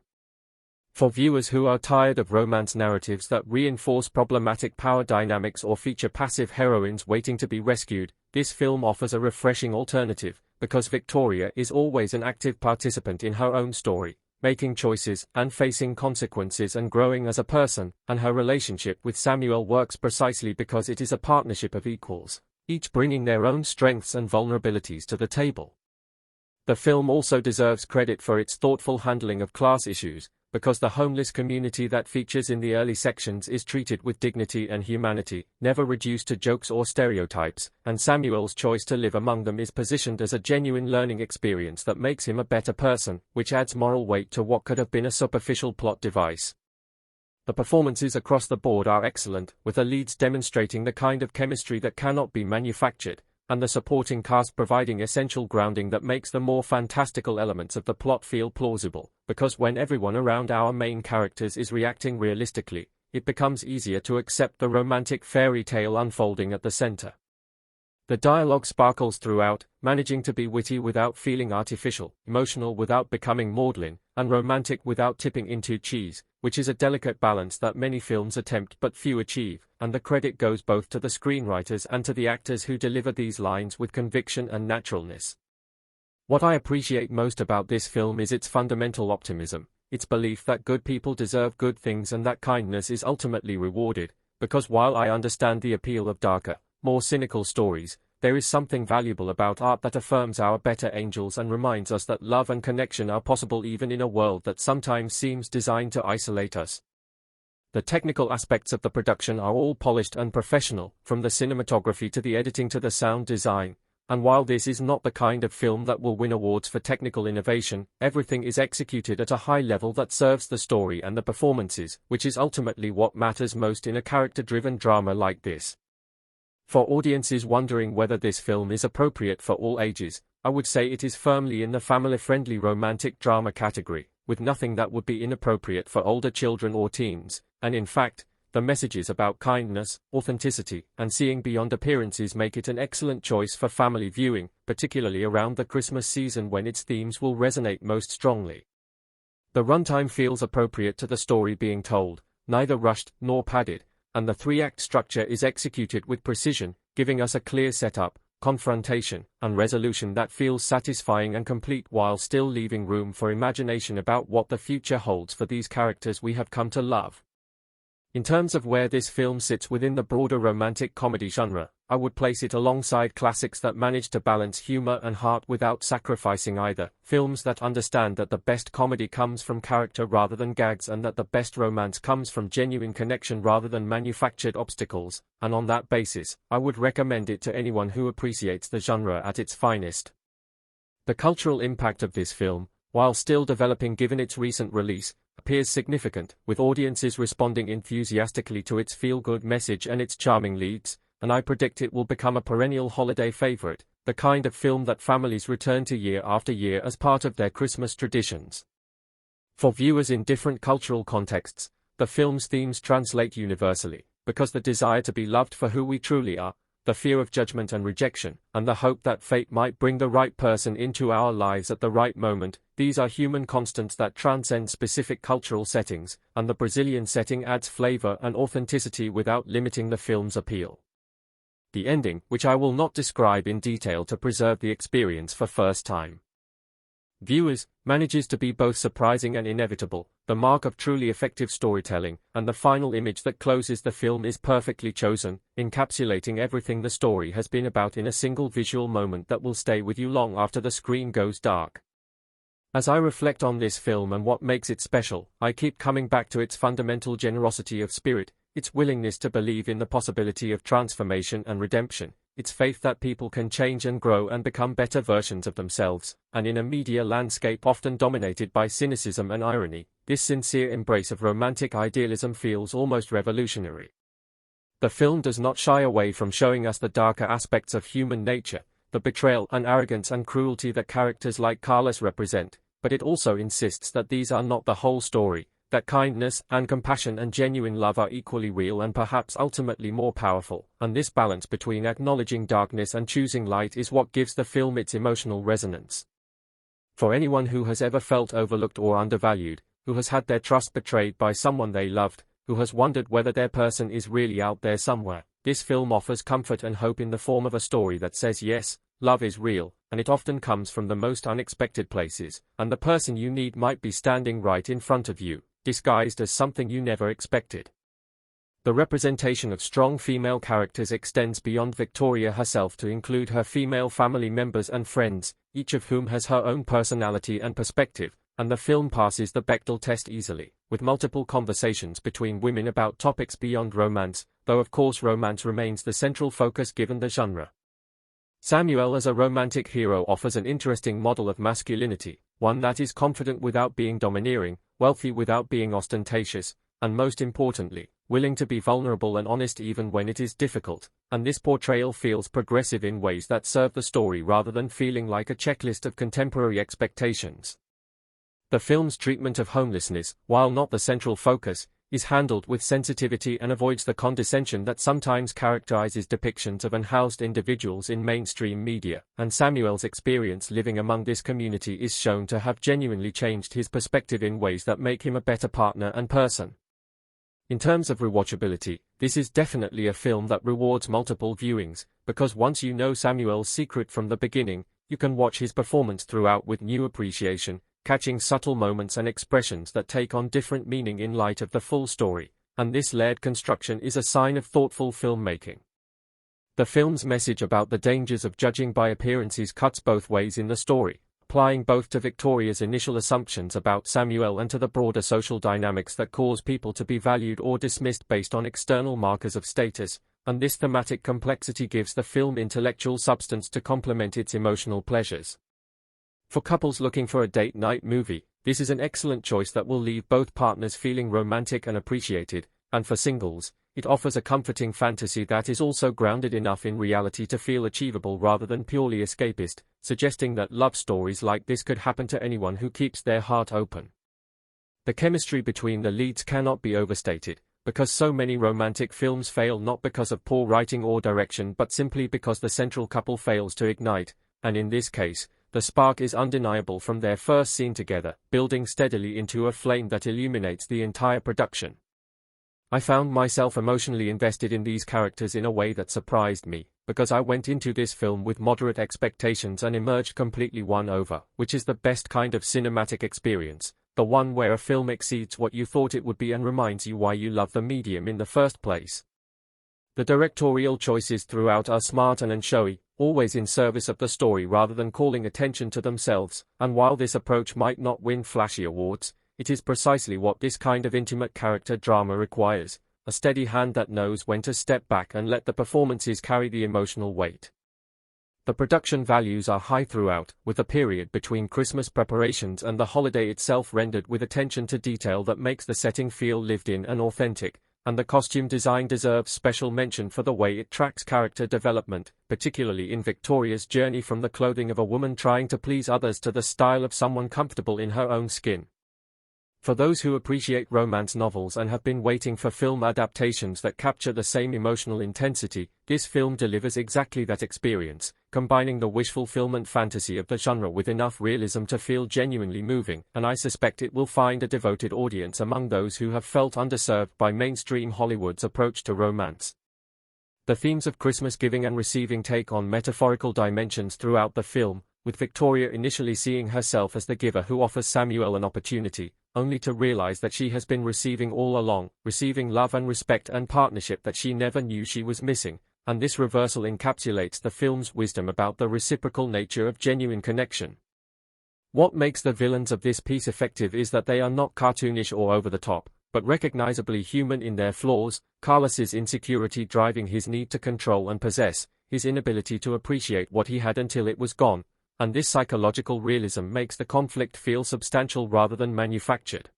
For viewers who are tired of romance narratives that reinforce problematic power dynamics or feature passive heroines waiting to be rescued, this film offers a refreshing alternative, because Victoria is always an active participant in her own story, making choices and facing consequences and growing as a person, and her relationship with Samuel works precisely because it is a partnership of equals, each bringing their own strengths and vulnerabilities to the table. The film also deserves credit for its thoughtful handling of class issues, because the homeless community that features in the early sections is treated with dignity and humanity, never reduced to jokes or stereotypes, and Samuel's choice to live among them is positioned as a genuine learning experience that makes him a better person, which adds moral weight to what could have been a superficial plot device. The performances across the board are excellent, with the leads demonstrating the kind of chemistry that cannot be manufactured, and the supporting cast providing essential grounding that makes the more fantastical elements of the plot feel plausible, because when everyone around our main characters is reacting realistically, it becomes easier to accept the romantic fairy tale unfolding at the center. The dialogue sparkles throughout, managing to be witty without feeling artificial, emotional without becoming maudlin, and romantic without tipping into cheese, which is a delicate balance that many films attempt but few achieve, and the credit goes both to the screenwriters and to the actors who deliver these lines with conviction and naturalness. What I appreciate most about this film is its fundamental optimism, its belief that good people deserve good things and that kindness is ultimately rewarded, because while I understand the appeal of darker, more cynical stories, there is something valuable about art that affirms our better angels and reminds us that love and connection are possible even in a world that sometimes seems designed to isolate us. The technical aspects of the production are all polished and professional, from the cinematography to the editing to the sound design, and while this is not the kind of film that will win awards for technical innovation, everything is executed at a high level that serves the story and the performances, which is ultimately what matters most in a character-driven drama like this. For audiences wondering whether this film is appropriate for all ages, I would say it is firmly in the family-friendly romantic drama category, with nothing that would be inappropriate for older children or teens, and in fact, the messages about kindness, authenticity, and seeing beyond appearances make it an excellent choice for family viewing, particularly around the Christmas season when its themes will resonate most strongly. The runtime feels appropriate to the story being told, neither rushed nor padded, and the three-act structure is executed with precision, giving us a clear setup, confrontation, and resolution that feels satisfying and complete while still leaving room for imagination about what the future holds for these characters we have come to love. In terms of where this film sits within the broader romantic comedy genre, I would place it alongside classics that manage to balance humor and heart without sacrificing either, films that understand that the best comedy comes from character rather than gags and that the best romance comes from genuine connection rather than manufactured obstacles, and on that basis, I would recommend it to anyone who appreciates the genre at its finest. The cultural impact of this film, while still developing given its recent release, appears significant, with audiences responding enthusiastically to its feel-good message and its charming leads, and I predict it will become a perennial holiday favorite, the kind of film that families return to year after year as part of their Christmas traditions. For viewers in different cultural contexts, the film's themes translate universally, because the desire to be loved for who we truly are, the fear of judgment and rejection, and the hope that fate might bring the right person into our lives at the right moment, these are human constants that transcend specific cultural settings, and the Brazilian setting adds flavor and authenticity without limiting the film's appeal. The ending, which I will not describe in detail to preserve the experience for first-time viewers, manages to be both surprising and inevitable, the mark of truly effective storytelling, and the final image that closes the film is perfectly chosen, encapsulating everything the story has been about in a single visual moment that will stay with you long after the screen goes dark. As I reflect on this film and what makes it special, I keep coming back to its fundamental generosity of spirit, its willingness to believe in the possibility of transformation and redemption, its faith that people can change and grow and become better versions of themselves, and in a media landscape often dominated by cynicism and irony, this sincere embrace of romantic idealism feels almost revolutionary. The film does not shy away from showing us the darker aspects of human nature, the betrayal and arrogance and cruelty that characters like Carlos represent, but it also insists that these are not the whole story, that kindness and compassion and genuine love are equally real and perhaps ultimately more powerful, and this balance between acknowledging darkness and choosing light is what gives the film its emotional resonance. For anyone who has ever felt overlooked or undervalued, who has had their trust betrayed by someone they loved, who has wondered whether their person is really out there somewhere, this film offers comfort and hope in the form of a story that says yes, love is real, and it often comes from the most unexpected places, and the person you need might be standing right in front of you, disguised as something you never expected. The representation of strong female characters extends beyond Victoria herself to include her female family members and friends, each of whom has her own personality and perspective, and the film passes the Bechdel test easily, with multiple conversations between women about topics beyond romance, though of course romance remains the central focus given the genre. Samuel as a romantic hero offers an interesting model of masculinity, one that is confident without being domineering, wealthy without being ostentatious, and most importantly, willing to be vulnerable and honest even when it is difficult, and this portrayal feels progressive in ways that serve the story rather than feeling like a checklist of contemporary expectations. The film's treatment of homelessness, while not the central focus, is handled with sensitivity and avoids the condescension that sometimes characterizes depictions of unhoused individuals in mainstream media, and Samuel's experience living among this community is shown to have genuinely changed his perspective in ways that make him a better partner and person. In terms of rewatchability, this is definitely a film that rewards multiple viewings, because once you know Samuel's secret from the beginning, you can watch his performance throughout with new appreciation, catching subtle moments and expressions that take on different meaning in light of the full story, and this layered construction is a sign of thoughtful filmmaking. The film's message about the dangers of judging by appearances cuts both ways in the story, applying both to Victoria's initial assumptions about Samuel and to the broader social dynamics that cause people to be valued or dismissed based on external markers of status, and this thematic complexity gives the film intellectual substance to complement its emotional pleasures. For couples looking for a date night movie, this is an excellent choice that will leave both partners feeling romantic and appreciated, and for singles, it offers a comforting fantasy that is also grounded enough in reality to feel achievable rather than purely escapist, suggesting that love stories like this could happen to anyone who keeps their heart open. The chemistry between the leads cannot be overstated, because so many romantic films fail not because of poor writing or direction but simply because the central couple fails to ignite, and in this case, the spark is undeniable from their first scene together, building steadily into a flame that illuminates the entire production. I found myself emotionally invested in these characters in a way that surprised me, because I went into this film with moderate expectations and emerged completely won over, which is the best kind of cinematic experience, the one where a film exceeds what you thought it would be and reminds you why you love the medium in the first place. The directorial choices throughout are smart and showy, always in service of the story rather than calling attention to themselves, and while this approach might not win flashy awards, it is precisely what this kind of intimate character drama requires, a steady hand that knows when to step back and let the performances carry the emotional weight. The production values are high throughout, with the period between Christmas preparations and the holiday itself rendered with attention to detail that makes the setting feel lived in and authentic, and the costume design deserves special mention for the way it tracks character development, particularly in Victoria's journey from the clothing of a woman trying to please others to the style of someone comfortable in her own skin. For those who appreciate romance novels and have been waiting for film adaptations that capture the same emotional intensity, this film delivers exactly that experience, combining the wish-fulfillment fantasy of the genre with enough realism to feel genuinely moving, and I suspect it will find a devoted audience among those who have felt underserved by mainstream Hollywood's approach to romance. The themes of Christmas giving and receiving take on metaphorical dimensions throughout the film, with Victoria initially seeing herself as the giver who offers Samuel an opportunity, only to realize that she has been receiving all along, receiving love and respect and partnership that she never knew she was missing, and this reversal encapsulates the film's wisdom about the reciprocal nature of genuine connection. What makes the villains of this piece effective is that they are not cartoonish or over the top, but recognizably human in their flaws, Carlos's insecurity driving his need to control and possess, his inability to appreciate what he had until it was gone, and this psychological realism makes the conflict feel substantial rather than manufactured.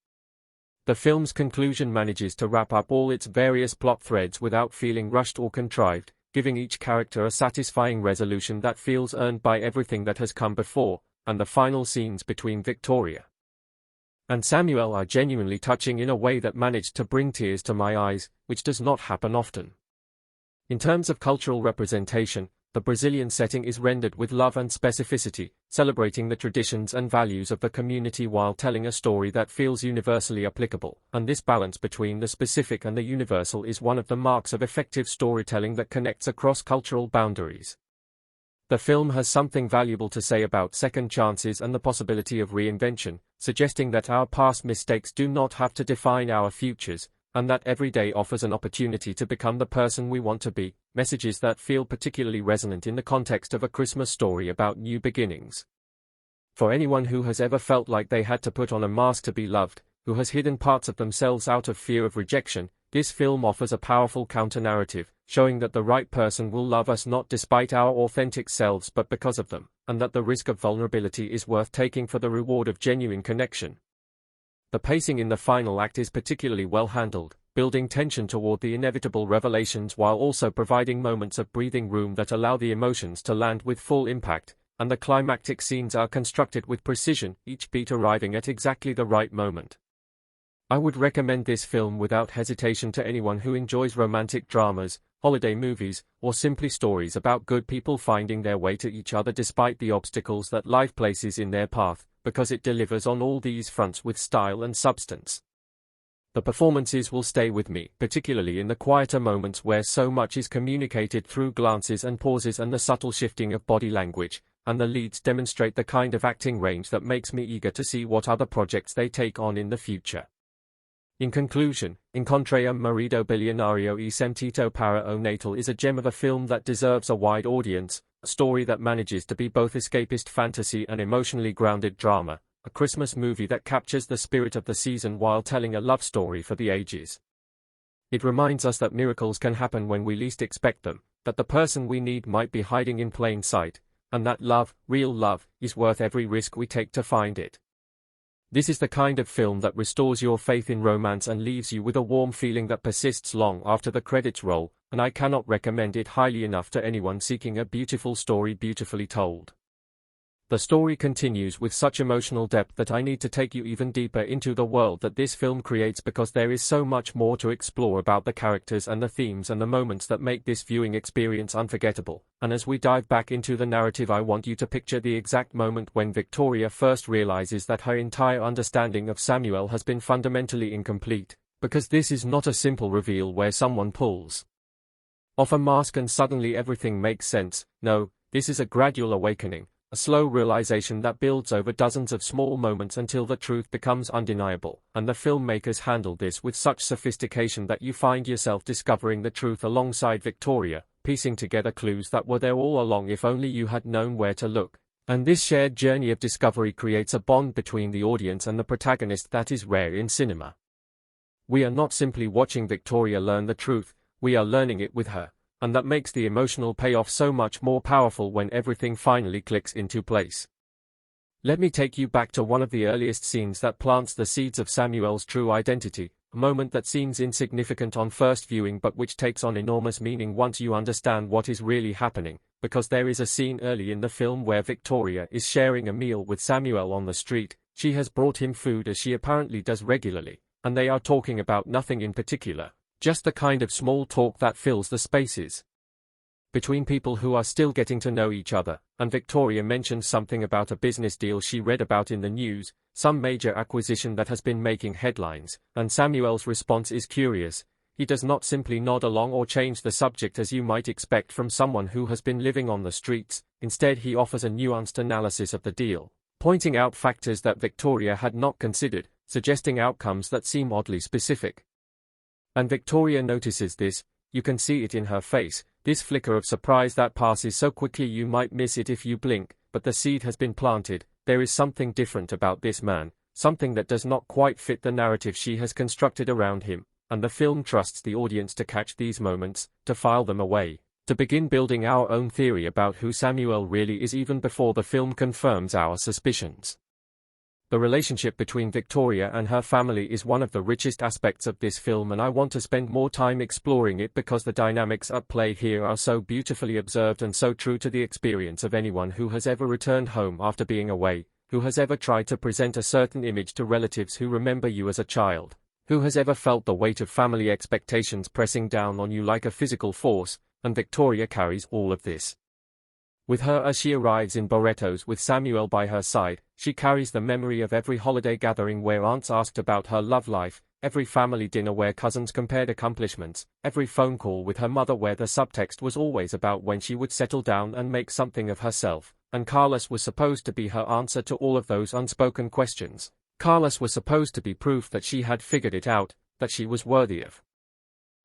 The film's conclusion manages to wrap up all its various plot threads without feeling rushed or contrived, giving each character a satisfying resolution that feels earned by everything that has come before, and the final scenes between Victoria and Samuel are genuinely touching in a way that managed to bring tears to my eyes, which does not happen often. In terms of cultural representation, the Brazilian setting is rendered with love and specificity, celebrating the traditions and values of the community while telling a story that feels universally applicable, and this balance between the specific and the universal is one of the marks of effective storytelling that connects across cultural boundaries. The film has something valuable to say about second chances and the possibility of reinvention, suggesting that our past mistakes do not have to define our futures, and that every day offers an opportunity to become the person we want to be, messages that feel particularly resonant in the context of a Christmas story about new beginnings. For anyone who has ever felt like they had to put on a mask to be loved, who has hidden parts of themselves out of fear of rejection, this film offers a powerful counter-narrative, showing that the right person will love us not despite our authentic selves but because of them, and that the risk of vulnerability is worth taking for the reward of genuine connection. The pacing in the final act is particularly well handled, building tension toward the inevitable revelations while also providing moments of breathing room that allow the emotions to land with full impact, and the climactic scenes are constructed with precision, each beat arriving at exactly the right moment. I would recommend this film without hesitation to anyone who enjoys romantic dramas, holiday movies, or simply stories about good people finding their way to each other despite the obstacles that life places in their path, because it delivers on all these fronts with style and substance. The performances will stay with me, particularly in the quieter moments where so much is communicated through glances and pauses and the subtle shifting of body language, and the leads demonstrate the kind of acting range that makes me eager to see what other projects they take on in the future. In conclusion, Encontrei Marido Bilionário e Sem-Teto para o Natal is a gem of a film that deserves a wide audience, a story that manages to be both escapist fantasy and emotionally grounded drama, a Christmas movie that captures the spirit of the season while telling a love story for the ages. It reminds us that miracles can happen when we least expect them, that the person we need might be hiding in plain sight, and that love, real love, is worth every risk we take to find it. This is the kind of film that restores your faith in romance and leaves you with a warm feeling that persists long after the credits roll, and I cannot recommend it highly enough to anyone seeking a beautiful story beautifully told. The story continues with such emotional depth that I need to take you even deeper into the world that this film creates because there is so much more to explore about the characters and the themes and the moments that make this viewing experience unforgettable. And as we dive back into the narrative, I want you to picture the exact moment when Victoria first realizes that her entire understanding of Samuel has been fundamentally incomplete, because this is not a simple reveal where someone pulls off a mask and suddenly everything makes sense. No, this is a gradual awakening, a slow realization that builds over dozens of small moments until the truth becomes undeniable, and the filmmakers handle this with such sophistication that you find yourself discovering the truth alongside Victoria, piecing together clues that were there all along if only you had known where to look. And this shared journey of discovery creates a bond between the audience and the protagonist that is rare in cinema. We are not simply watching Victoria learn the truth, we are learning it with her, and that makes the emotional payoff so much more powerful when everything finally clicks into place. Let me take you back to one of the earliest scenes that plants the seeds of Samuel's true identity, a moment that seems insignificant on first viewing but which takes on enormous meaning once you understand what is really happening, because there is a scene early in the film where Victoria is sharing a meal with Samuel on the street. She has brought him food as she apparently does regularly, and they are talking about nothing in particular. Just the kind of small talk that fills the spaces between people who are still getting to know each other, and Victoria mentions something about a business deal she read about in the news, some major acquisition that has been making headlines, and Samuel's response is curious. He does not simply nod along or change the subject as you might expect from someone who has been living on the streets. Instead, he offers a nuanced analysis of the deal, pointing out factors that Victoria had not considered, suggesting outcomes that seem oddly specific. And Victoria notices this. You can see it in her face, this flicker of surprise that passes so quickly you might miss it if you blink, but the seed has been planted. There is something different about this man, something that does not quite fit the narrative she has constructed around him, and the film trusts the audience to catch these moments, to file them away, to begin building our own theory about who Samuel really is even before the film confirms our suspicions. The relationship between Victoria and her family is one of the richest aspects of this film, and I want to spend more time exploring it because the dynamics at play here are so beautifully observed and so true to the experience of anyone who has ever returned home after being away, who has ever tried to present a certain image to relatives who remember you as a child, who has ever felt the weight of family expectations pressing down on you like a physical force, and Victoria carries all of this with her as she arrives in Barretto's with Samuel by her side. She carries the memory of every holiday gathering where aunts asked about her love life, every family dinner where cousins compared accomplishments, every phone call with her mother where the subtext was always about when she would settle down and make something of herself, and Carlos was supposed to be her answer to all of those unspoken questions. Carlos was supposed to be proof that she had figured it out, that she was worthy of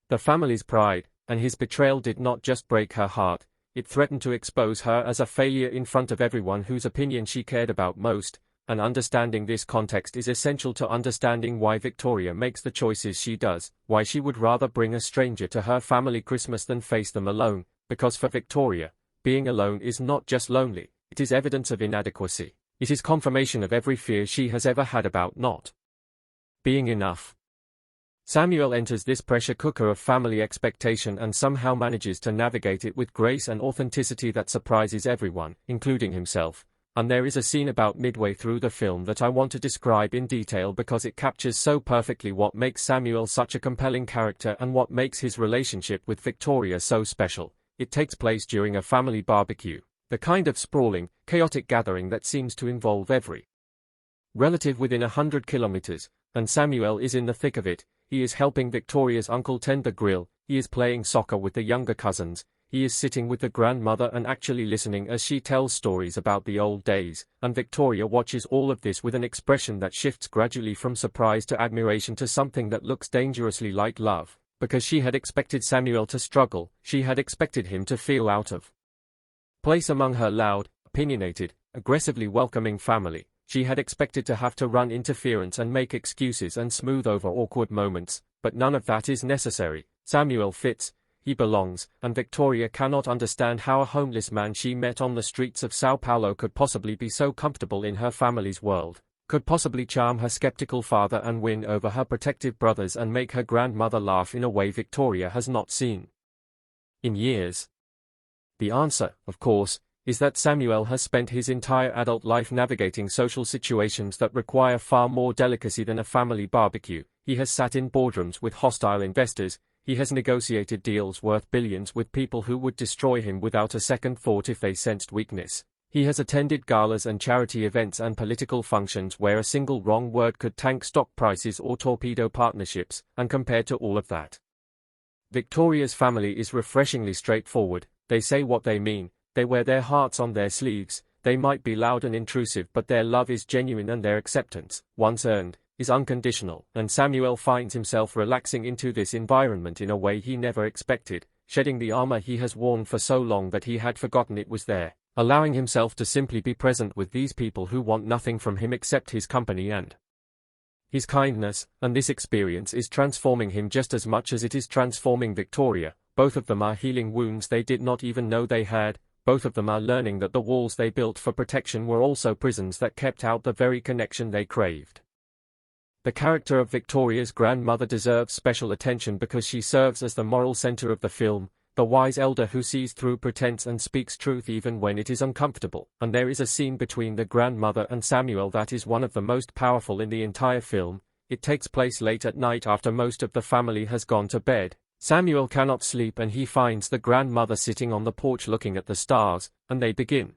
the family's pride, and his betrayal did not just break her heart, it threatened to expose her as a failure in front of everyone whose opinion she cared about most, and understanding this context is essential to understanding why Victoria makes the choices she does, why she would rather bring a stranger to her family Christmas than face them alone, because for Victoria, being alone is not just lonely, it is evidence of inadequacy, it is confirmation of every fear she has ever had about not being enough. Samuel enters this pressure cooker of family expectation and somehow manages to navigate it with grace and authenticity that surprises everyone, including himself. And there is a scene about midway through the film that I want to describe in detail because it captures so perfectly what makes Samuel such a compelling character and what makes his relationship with Victoria so special. It takes place during a family barbecue, the kind of sprawling, chaotic gathering that seems to involve every relative within 100 kilometers, and Samuel is in the thick of it. He is helping Victoria's uncle tend the grill, he is playing soccer with the younger cousins, he is sitting with the grandmother and actually listening as she tells stories about the old days, and Victoria watches all of this with an expression that shifts gradually from surprise to admiration to something that looks dangerously like love, because she had expected Samuel to struggle, she had expected him to feel out of place among her loud, opinionated, aggressively welcoming family. She had expected to have to run interference and make excuses and smooth over awkward moments, but none of that is necessary. Samuel fits, he belongs, and Victoria cannot understand how a homeless man she met on the streets of Sao Paulo could possibly be so comfortable in her family's world, could possibly charm her skeptical father and win over her protective brothers and make her grandmother laugh in a way Victoria has not seen in years. The answer, of course, is that Samuel has spent his entire adult life navigating social situations that require far more delicacy than a family barbecue. He has sat in boardrooms with hostile investors, he has negotiated deals worth billions with people who would destroy him without a second thought if they sensed weakness. He has attended galas and charity events and political functions where a single wrong word could tank stock prices or torpedo partnerships, and compared to all of that, Victoria's family is refreshingly straightforward. They say what they mean. They wear their hearts on their sleeves, They might be loud and intrusive, but their love is genuine and their acceptance, once earned, is unconditional. And Samuel finds himself relaxing into this environment in a way he never expected, shedding the armor he has worn for so long that he had forgotten it was there, allowing himself to simply be present with these people who want nothing from him except his company and his kindness. And this experience is transforming him just as much as it is transforming Victoria. Both of them are healing wounds they did not even know they had. Both of them are learning that the walls they built for protection were also prisons that kept out the very connection they craved. The character of Victoria's grandmother deserves special attention because she serves as the moral center of the film, the wise elder who sees through pretense and speaks truth even when it is uncomfortable. And there is a scene between the grandmother and Samuel that is one of the most powerful in the entire film. It takes place late at night after most of the family has gone to bed. Samuel cannot sleep and he finds the grandmother sitting on the porch looking at the stars, and they begin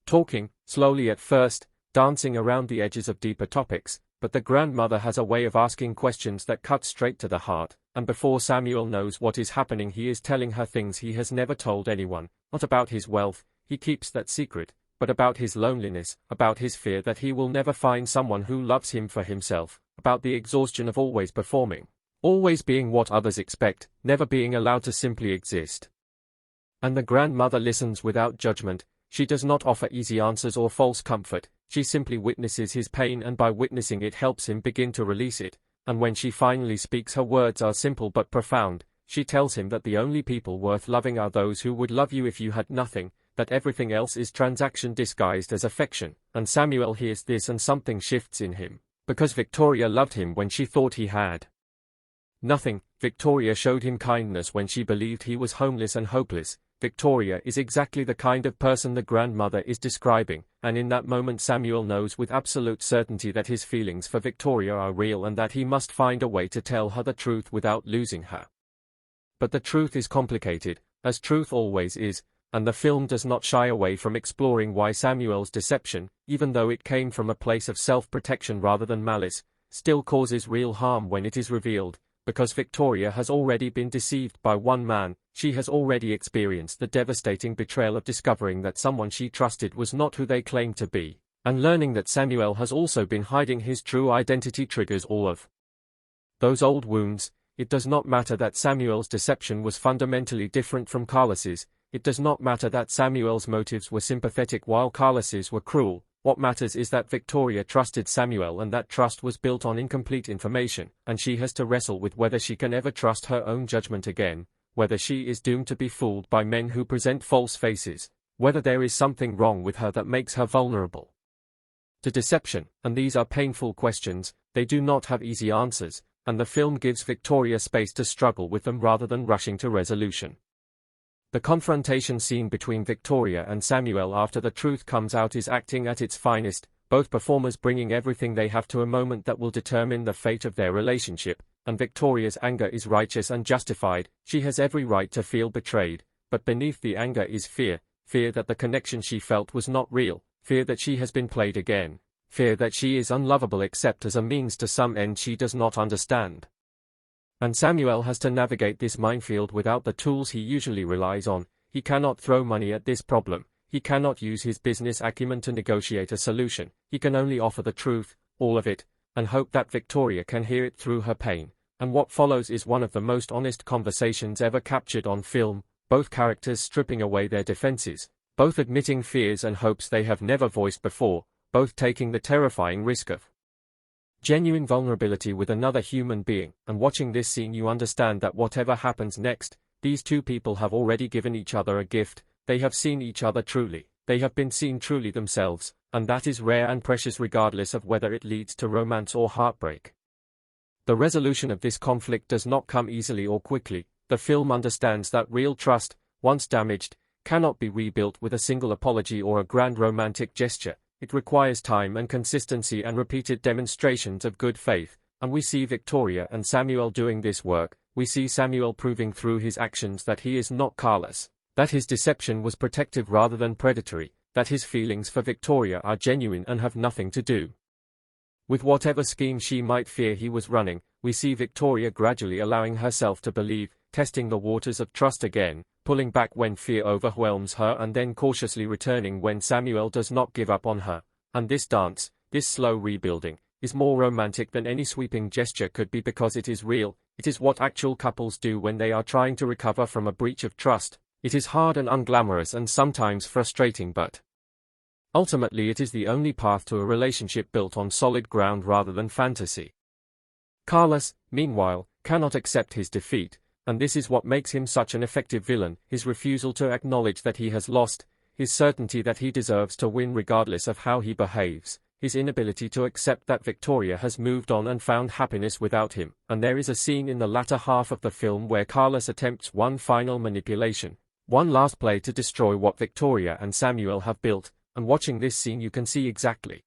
talking, slowly at first, dancing around the edges of deeper topics. But the grandmother has a way of asking questions that cut straight to the heart, and before Samuel knows what is happening he is telling her things he has never told anyone, not about his wealth, he keeps that secret, but about his loneliness, about his fear that he will never find someone who loves him for himself, about the exhaustion of always performing, always being what others expect, never being allowed to simply exist. And the grandmother listens without judgment. She does not offer easy answers or false comfort. She simply witnesses his pain, and by witnessing it helps him begin to release it. And when she finally speaks, her words are simple but profound. She tells him that the only people worth loving are those who would love you if you had nothing, that everything else is transaction disguised as affection. And Samuel hears this and something shifts in him. Because Victoria loved him when she thought he had nothing. Victoria showed him kindness when she believed he was homeless and hopeless. Victoria is exactly the kind of person the grandmother is describing, and in that moment Samuel knows with absolute certainty that his feelings for Victoria are real and that he must find a way to tell her the truth without losing her. But the truth is complicated, as truth always is, and the film does not shy away from exploring why Samuel's deception, even though it came from a place of self-protection rather than malice, still causes real harm when it is revealed. Because Victoria has already been deceived by one man, she has already experienced the devastating betrayal of discovering that someone she trusted was not who they claimed to be, and learning that Samuel has also been hiding his true identity triggers all of those old wounds. It does not matter that Samuel's deception was fundamentally different from Carlos's. It does not matter that Samuel's motives were sympathetic while Carlos's were cruel. What matters is that Victoria trusted Samuel, and that trust was built on incomplete information, and she has to wrestle with whether she can ever trust her own judgment again, whether she is doomed to be fooled by men who present false faces, whether there is something wrong with her that makes her vulnerable to deception. And these are painful questions, they do not have easy answers, and the film gives Victoria space to struggle with them rather than rushing to resolution. The confrontation scene between Victoria and Samuel after the truth comes out is acting at its finest, both performers bringing everything they have to a moment that will determine the fate of their relationship, and Victoria's anger is righteous and justified. She has every right to feel betrayed, but beneath the anger is fear, fear that the connection she felt was not real, fear that she has been played again, fear that she is unlovable except as a means to some end she does not understand. And Samuel has to navigate this minefield without the tools he usually relies on. He cannot throw money at this problem, he cannot use his business acumen to negotiate a solution, he can only offer the truth, all of it, and hope that Victoria can hear it through her pain. And what follows is one of the most honest conversations ever captured on film, both characters stripping away their defenses, both admitting fears and hopes they have never voiced before, both taking the terrifying risk of genuine vulnerability with another human being. And watching this scene you understand that whatever happens next, these two people have already given each other a gift, they have seen each other truly, they have been seen truly themselves, and that is rare and precious regardless of whether it leads to romance or heartbreak. The resolution of this conflict does not come easily or quickly. The film understands that real trust, once damaged, cannot be rebuilt with a single apology or a grand romantic gesture. It requires time and consistency and repeated demonstrations of good faith, and we see Victoria and Samuel doing this work. We see Samuel proving through his actions that he is not careless, that his deception was protective rather than predatory, that his feelings for Victoria are genuine and have nothing to do with whatever scheme she might fear he was running. We see Victoria gradually allowing herself to believe, testing the waters of trust again, pulling back when fear overwhelms her and then cautiously returning when Samuel does not give up on her. And this dance, this slow rebuilding, is more romantic than any sweeping gesture could be because it is real. It is what actual couples do when they are trying to recover from a breach of trust. It is hard and unglamorous and sometimes frustrating, but ultimately it is the only path to a relationship built on solid ground rather than fantasy. Carlos, meanwhile, cannot accept his defeat, and this is what makes him such an effective villain: his refusal to acknowledge that he has lost, his certainty that he deserves to win regardless of how he behaves, his inability to accept that Victoria has moved on and found happiness without him. And there is a scene in the latter half of the film where Carlos attempts one final manipulation, one last play to destroy what Victoria and Samuel have built, and watching this scene you can see exactly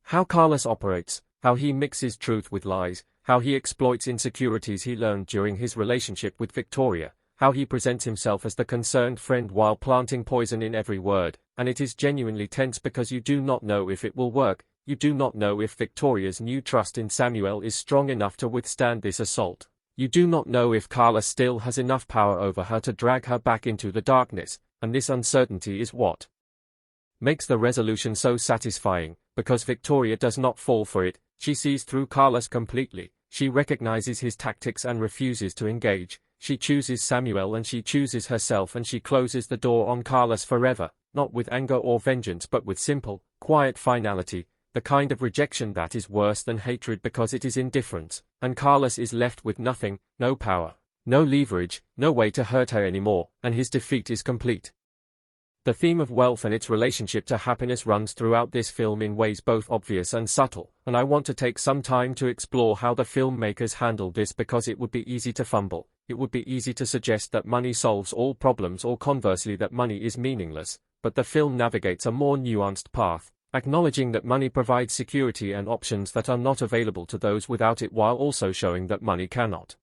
how Carlos operates, how he mixes truth with lies, how he exploits insecurities he learned during his relationship with Victoria, how he presents himself as the concerned friend while planting poison in every word, and it is genuinely tense because you do not know if it will work. You do not know if Victoria's new trust in Samuel is strong enough to withstand this assault. You do not know if Carlos still has enough power over her to drag her back into the darkness, and this uncertainty is what makes the resolution so satisfying, because Victoria does not fall for it. She sees through Carlos completely. She recognizes his tactics and refuses to engage. She chooses Samuel and she chooses herself, and she closes the door on Carlos forever, not with anger or vengeance but with simple, quiet finality, the kind of rejection that is worse than hatred because it is indifference, and Carlos is left with nothing, no power, no leverage, no way to hurt her anymore, and his defeat is complete. The theme of wealth and its relationship to happiness runs throughout this film in ways both obvious and subtle, and I want to take some time to explore how the filmmakers handled this because it would be easy to fumble. It would be easy to suggest that money solves all problems or conversely that money is meaningless, but the film navigates a more nuanced path, acknowledging that money provides security and options that are not available to those without it while also showing that money cannot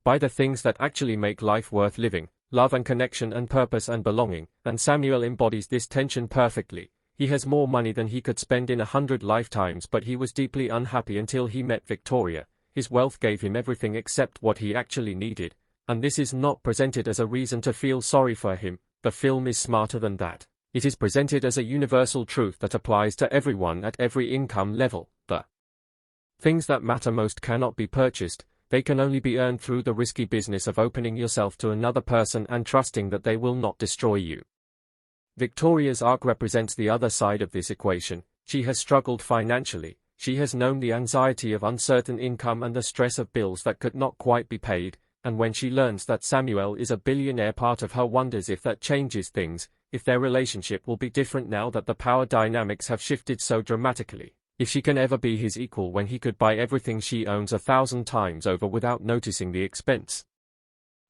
buy the things that actually make life worth living: love and connection and purpose and belonging, and Samuel embodies this tension perfectly. He has more money than he could spend in 100 lifetimes, but he was deeply unhappy until he met Victoria. His wealth gave him everything except what he actually needed, and this is not presented as a reason to feel sorry for him. The film is smarter than that. It is presented as a universal truth that applies to everyone at every income level. The things that matter most cannot be purchased. They can only be earned through the risky business of opening yourself to another person and trusting that they will not destroy you. Victoria's arc represents the other side of this equation. She has struggled financially. She has known the anxiety of uncertain income and the stress of bills that could not quite be paid, and when she learns that Samuel is a billionaire, part of her wonders if that changes things, if their relationship will be different now that the power dynamics have shifted so dramatically. If she can ever be his equal when he could buy everything she owns 1,000 times over without noticing the expense.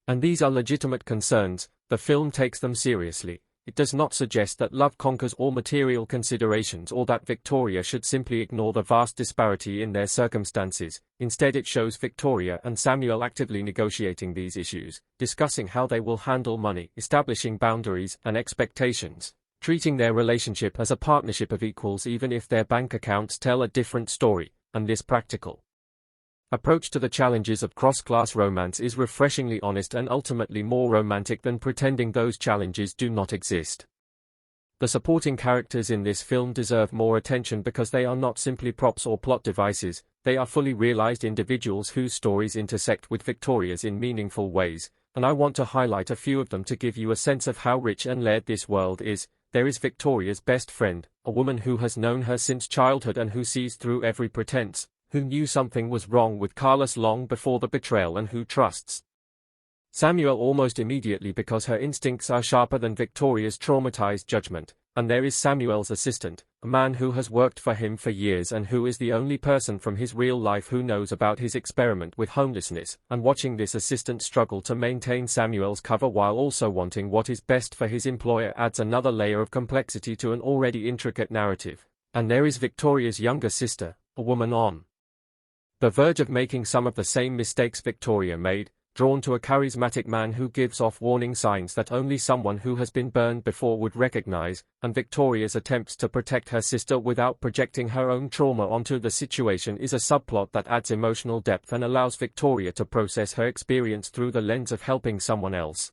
And these are legitimate concerns. The film takes them seriously. It does not suggest that love conquers all material considerations or that Victoria should simply ignore the vast disparity in their circumstances. Instead, it shows Victoria and Samuel actively negotiating these issues, discussing how they will handle money, establishing boundaries and expectations, treating their relationship as a partnership of equals even if their bank accounts tell a different story. And this practical approach to the challenges of cross-class romance is refreshingly honest and ultimately more romantic than pretending those challenges do not exist. The supporting characters in this film deserve more attention because they are not simply props or plot devices. They are fully realized individuals whose stories intersect with Victoria's in meaningful ways, and I want to highlight a few of them to give you a sense of how rich and layered this world is. There is Victoria's best friend, a woman who has known her since childhood and who sees through every pretense, who knew something was wrong with Carlos long before the betrayal and who trusts Samuel almost immediately because her instincts are sharper than Victoria's traumatized judgment. And there is Samuel's assistant, a man who has worked for him for years and who is the only person from his real life who knows about his experiment with homelessness. And watching this assistant struggle to maintain Samuel's cover while also wanting what is best for his employer adds another layer of complexity to an already intricate narrative. And there is Victoria's younger sister, a woman on the verge of making some of the same mistakes Victoria made, drawn to a charismatic man who gives off warning signs that only someone who has been burned before would recognize, and Victoria's attempts to protect her sister without projecting her own trauma onto the situation is a subplot that adds emotional depth and allows Victoria to process her experience through the lens of helping someone else.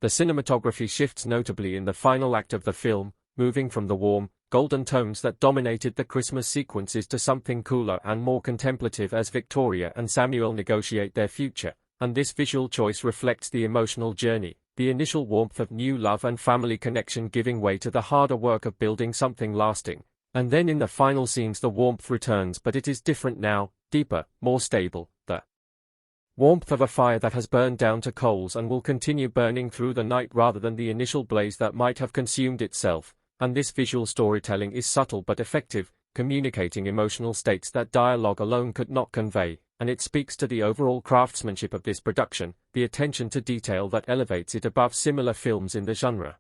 The cinematography shifts notably in the final act of the film, moving from the warm, golden tones that dominated the Christmas sequences to something cooler and more contemplative as Victoria and Samuel negotiate their future, and this visual choice reflects the emotional journey, the initial warmth of new love and family connection giving way to the harder work of building something lasting. And then in the final scenes the warmth returns, but it is different now, deeper, more stable, the warmth of a fire that has burned down to coals and will continue burning through the night rather than the initial blaze that might have consumed itself. And this visual storytelling is subtle but effective, communicating emotional states that dialogue alone could not convey, and it speaks to the overall craftsmanship of this production, the attention to detail that elevates it above similar films in the genre.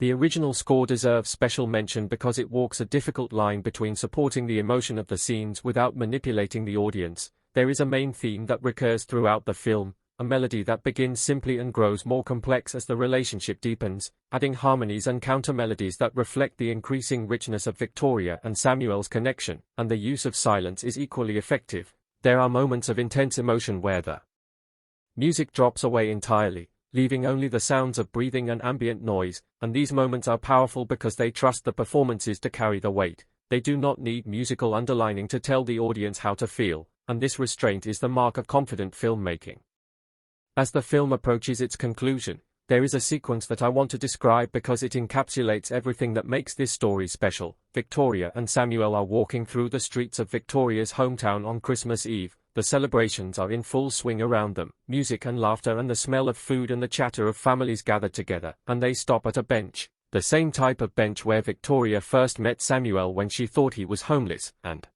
The original score deserves special mention because it walks a difficult line between supporting the emotion of the scenes without manipulating the audience. There is a main theme that recurs throughout the film, a melody that begins simply and grows more complex as the relationship deepens, adding harmonies and counter-melodies that reflect the increasing richness of Victoria and Samuel's connection, and the use of silence is equally effective. There are moments of intense emotion where the music drops away entirely, leaving only the sounds of breathing and ambient noise, and these moments are powerful because they trust the performances to carry the weight. They do not need musical underlining to tell the audience how to feel, and this restraint is the mark of confident filmmaking. As the film approaches its conclusion, there is a sequence that I want to describe because it encapsulates everything that makes this story special. Victoria and Samuel are walking through the streets of Victoria's hometown on Christmas Eve. The celebrations are in full swing around them, music and laughter and the smell of food and the chatter of families gathered together, and they stop at a bench, the same type of bench where Victoria first met Samuel when she thought he was homeless, and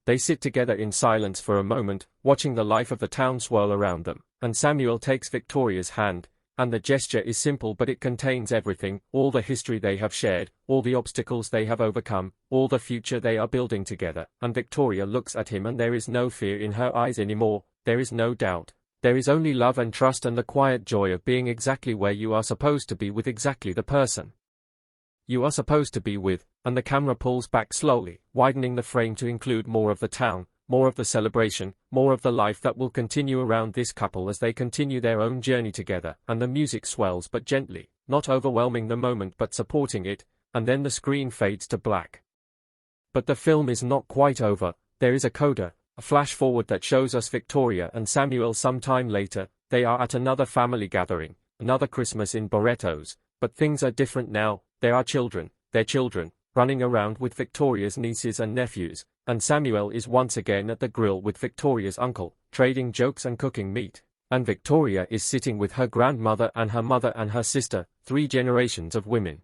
they sit together in silence for a moment, watching the life of the town swirl around them, and Samuel takes Victoria's hand, and the gesture is simple but it contains everything, all the history they have shared, all the obstacles they have overcome, all the future they are building together, and Victoria looks at him and there is no fear in her eyes anymore, there is no doubt. There is only love and trust and the quiet joy of being exactly where you are supposed to be with exactly the person you are supposed to be with, and the camera pulls back slowly, widening the frame to include more of the town, more of the celebration, more of the life that will continue around this couple as they continue their own journey together, and the music swells but gently, not overwhelming the moment but supporting it, and then the screen fades to black. But the film is not quite over. There is a coda, a flash forward that shows us Victoria and Samuel some time later. They are at another family gathering, another Christmas in Barrettos, but things are different now. There are children, their children, running around with Victoria's nieces and nephews, and Samuel is once again at the grill with Victoria's uncle, trading jokes and cooking meat, and Victoria is sitting with her grandmother and her mother and her sister, 3 generations of women,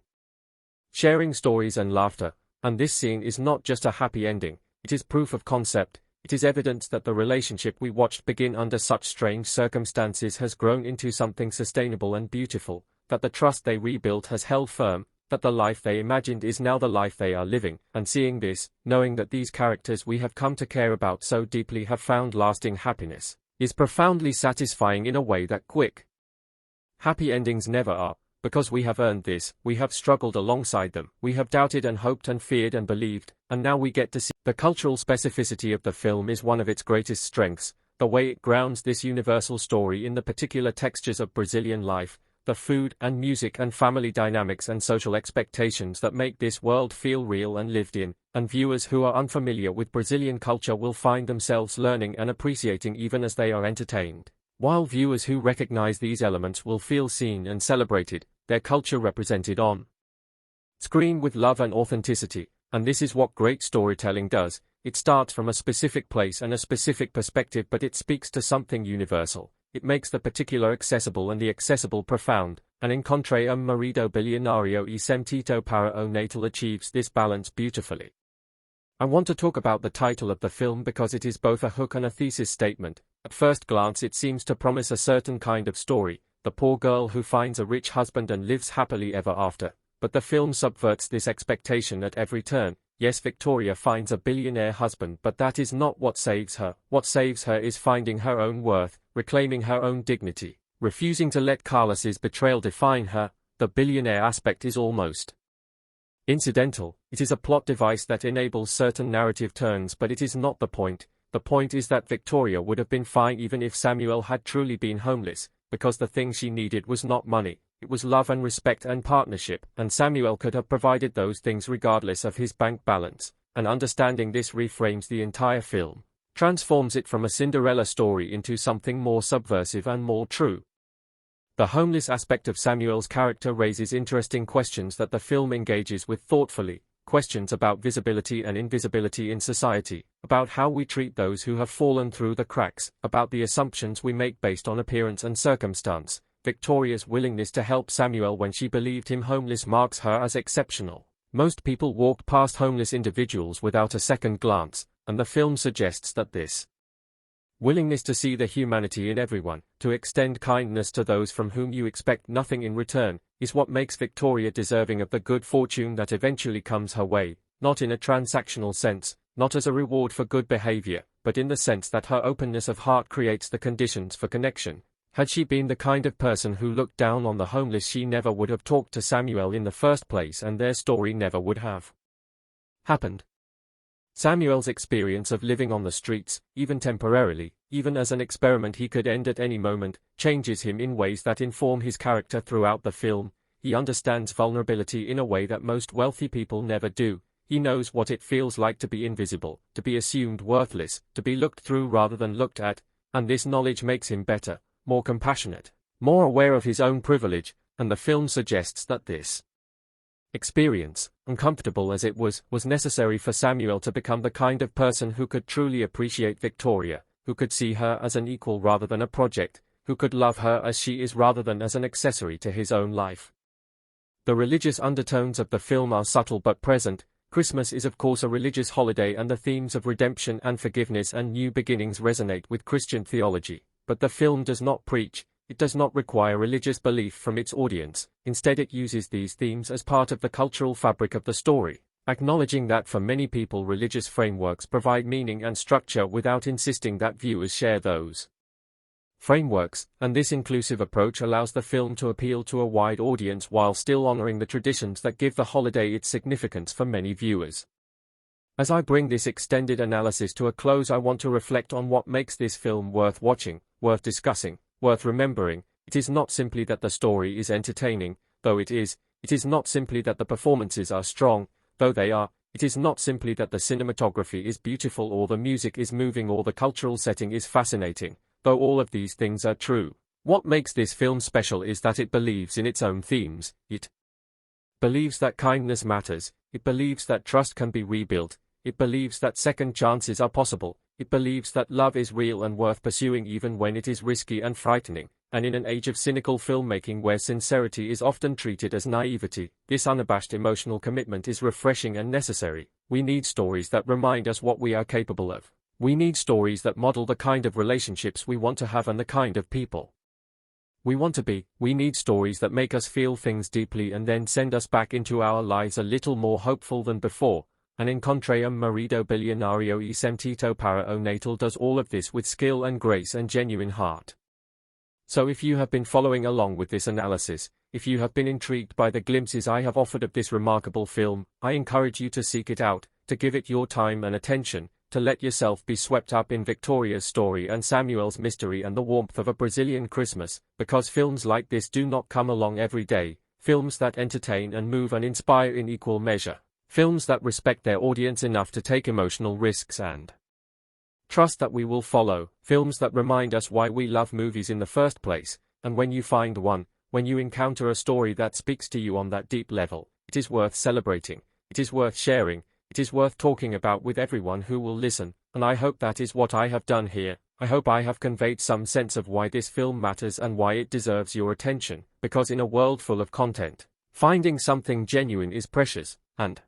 sharing stories and laughter, and this scene is not just a happy ending, it is proof of concept. It is evidence that the relationship we watched begin under such strange circumstances has grown into something sustainable and beautiful, that the trust they rebuilt has held firm, that the life they imagined is now the life they are living, and seeing this, knowing that these characters we have come to care about so deeply have found lasting happiness, is profoundly satisfying in a way that quick, happy endings never are, because we have earned this, we have struggled alongside them, we have doubted and hoped and feared and believed, and now we get to see. The cultural specificity of the film is one of its greatest strengths, the way it grounds this universal story in the particular textures of Brazilian life, the food and music and family dynamics and social expectations that make this world feel real and lived in, and viewers who are unfamiliar with Brazilian culture will find themselves learning and appreciating even as they are entertained, while viewers who recognize these elements will feel seen and celebrated, their culture represented on screen with love and authenticity. And this is what great storytelling does. It starts from a specific place and a specific perspective, but it speaks to something universal. It makes the particular accessible and the accessible profound, and Encontrei Marido Bilionário e Sem-Teto para o Natal achieves this balance beautifully. I want to talk about the title of the film because it is both a hook and a thesis statement. At first glance it seems to promise a certain kind of story, the poor girl who finds a rich husband and lives happily ever after, but the film subverts this expectation at every turn. Yes, Victoria finds a billionaire husband, but that is not what saves her. What saves her is finding her own worth, reclaiming her own dignity, refusing to let Carlos's betrayal define her. The billionaire aspect is almost incidental. It is a plot device that enables certain narrative turns, but it is not the point. The point is that Victoria would have been fine even if Samuel had truly been homeless. because the thing she needed was not money, it was love and respect and partnership, and Samuel could have provided those things regardless of his bank balance, and understanding this reframes the entire film, transforms it from a Cinderella story into something more subversive and more true. The homeless aspect of Samuel's character raises interesting questions that the film engages with thoughtfully, questions about visibility and invisibility in society, about how we treat those who have fallen through the cracks, about the assumptions we make based on appearance and circumstance. Victoria's willingness to help Samuel when she believed him homeless marks her as exceptional. Most people walked past homeless individuals without a second glance, and the film suggests that this willingness to see the humanity in everyone, to extend kindness to those from whom you expect nothing in return, is what makes Victoria deserving of the good fortune that eventually comes her way, not in a transactional sense, not as a reward for good behavior, but in the sense that her openness of heart creates the conditions for connection. Had she been the kind of person who looked down on the homeless, she never would have talked to Samuel in the first place, and their story never would have happened. Samuel's experience of living on the streets, even temporarily, even as an experiment he could end at any moment, changes him in ways that inform his character throughout the film. He understands vulnerability in a way that most wealthy people never do. He knows what it feels like to be invisible, to be assumed worthless, to be looked through rather than looked at, and this knowledge makes him better, more compassionate, more aware of his own privilege, and the film suggests that this experience, uncomfortable as it was necessary for Samuel to become the kind of person who could truly appreciate Victoria, who could see her as an equal rather than a project, who could love her as she is rather than as an accessory to his own life. The religious undertones of the film are subtle but present. Christmas is of course a religious holiday, and the themes of redemption and forgiveness and new beginnings resonate with Christian theology, but the film does not preach. It does not require religious belief from its audience. Instead, it uses these themes as part of the cultural fabric of the story, acknowledging that for many people religious frameworks provide meaning and structure without insisting that viewers share those frameworks, and this inclusive approach allows the film to appeal to a wide audience while still honoring the traditions that give the holiday its significance for many viewers. As I bring this extended analysis to a close, I want to reflect on what makes this film worth watching, worth discussing, worth remembering. It is not simply that the story is entertaining, though it is. It is not simply that the performances are strong, though they are. It is not simply that the cinematography is beautiful or the music is moving or the cultural setting is fascinating, though all of these things are true. What makes this film special is that it believes in its own themes. It believes that kindness matters. It believes that trust can be rebuilt. It believes that second chances are possible. It believes that love is real and worth pursuing even when it is risky and frightening, and in an age of cynical filmmaking where sincerity is often treated as naivety, this unabashed emotional commitment is refreshing and necessary. We need stories that remind us what we are capable of. We need stories that model the kind of relationships we want to have and the kind of people we want to be. We need stories that make us feel things deeply and then send us back into our lives a little more hopeful than before. And Encontrei Marido Bilionário e Sem-Teto para o Natal does all of this with skill and grace and genuine heart. So if you have been following along with this analysis, if you have been intrigued by the glimpses I have offered of this remarkable film, I encourage you to seek it out, to give it your time and attention, to let yourself be swept up in Victoria's story and Samuel's mystery and the warmth of a Brazilian Christmas, because films like this do not come along every day, films that entertain and move and inspire in equal measure. Films that respect their audience enough to take emotional risks and trust that we will follow. Films that remind us why we love movies in the first place. And when you find one, when you encounter a story that speaks to you on that deep level, it is worth celebrating. It is worth sharing. It is worth talking about with everyone who will listen. And I hope that is what I have done here. I hope I have conveyed some sense of why this film matters and why it deserves your attention. Because in a world full of content, finding something genuine is precious, and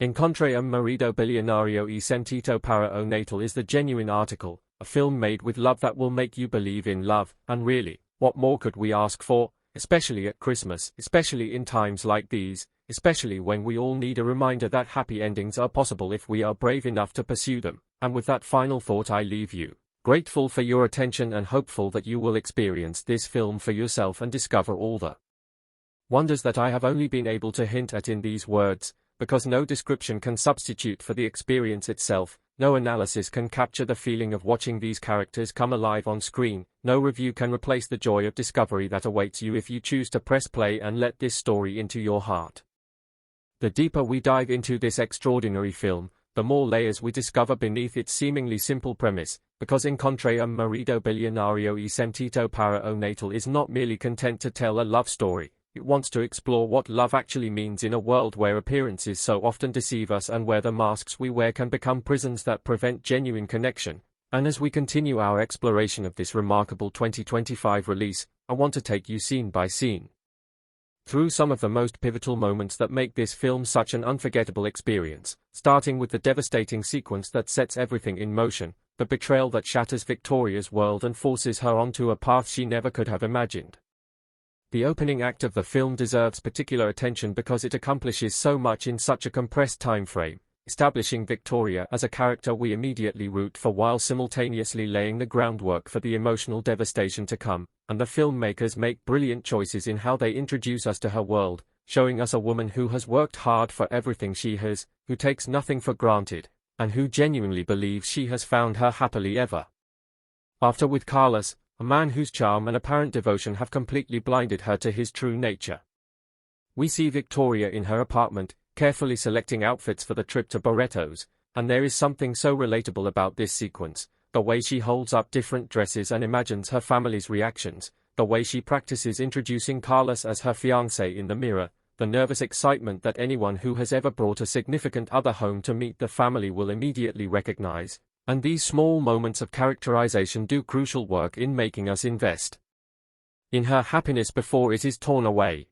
Encontrei Marido Bilionário e Sem-Teto para o Natal is the genuine article, a film made with love that will make you believe in love, and really, what more could we ask for, especially at Christmas, especially in times like these, especially when we all need a reminder that happy endings are possible if we are brave enough to pursue them. And with that final thought I leave you, grateful for your attention and hopeful that you will experience this film for yourself and discover all the wonders that I have only been able to hint at in these words, because no description can substitute for the experience itself. No analysis can capture the feeling of watching these characters come alive on screen. No review can replace the joy of discovery that awaits you if you choose to press play and let this story into your heart. The deeper we dive into this extraordinary film, the more layers we discover beneath its seemingly simple premise, because Encontrei Marido Bilionário e Sem-Teto para o Natal is not merely content to tell a love story. It wants to explore what love actually means in a world where appearances so often deceive us and where the masks we wear can become prisons that prevent genuine connection. And as we continue our exploration of this remarkable 2025 release, I want to take you scene by scene through some of the most pivotal moments that make this film such an unforgettable experience, starting with the devastating sequence that sets everything in motion, the betrayal that shatters Victoria's world and forces her onto a path she never could have imagined. The opening act of the film deserves particular attention because it accomplishes so much in such a compressed time frame, establishing Victoria as a character we immediately root for while simultaneously laying the groundwork for the emotional devastation to come, and the filmmakers make brilliant choices in how they introduce us to her world, showing us a woman who has worked hard for everything she has, who takes nothing for granted, and who genuinely believes she has found her happily ever after with Carlos, a man whose charm and apparent devotion have completely blinded her to his true nature. We see Victoria in her apartment, carefully selecting outfits for the trip to Barretto's, and there is something so relatable about this sequence, the way she holds up different dresses and imagines her family's reactions, the way she practices introducing Carlos as her fiancé in the mirror, the nervous excitement that anyone who has ever brought a significant other home to meet the family will immediately recognize. And these small moments of characterization do crucial work in making us invest in her happiness before it is torn away.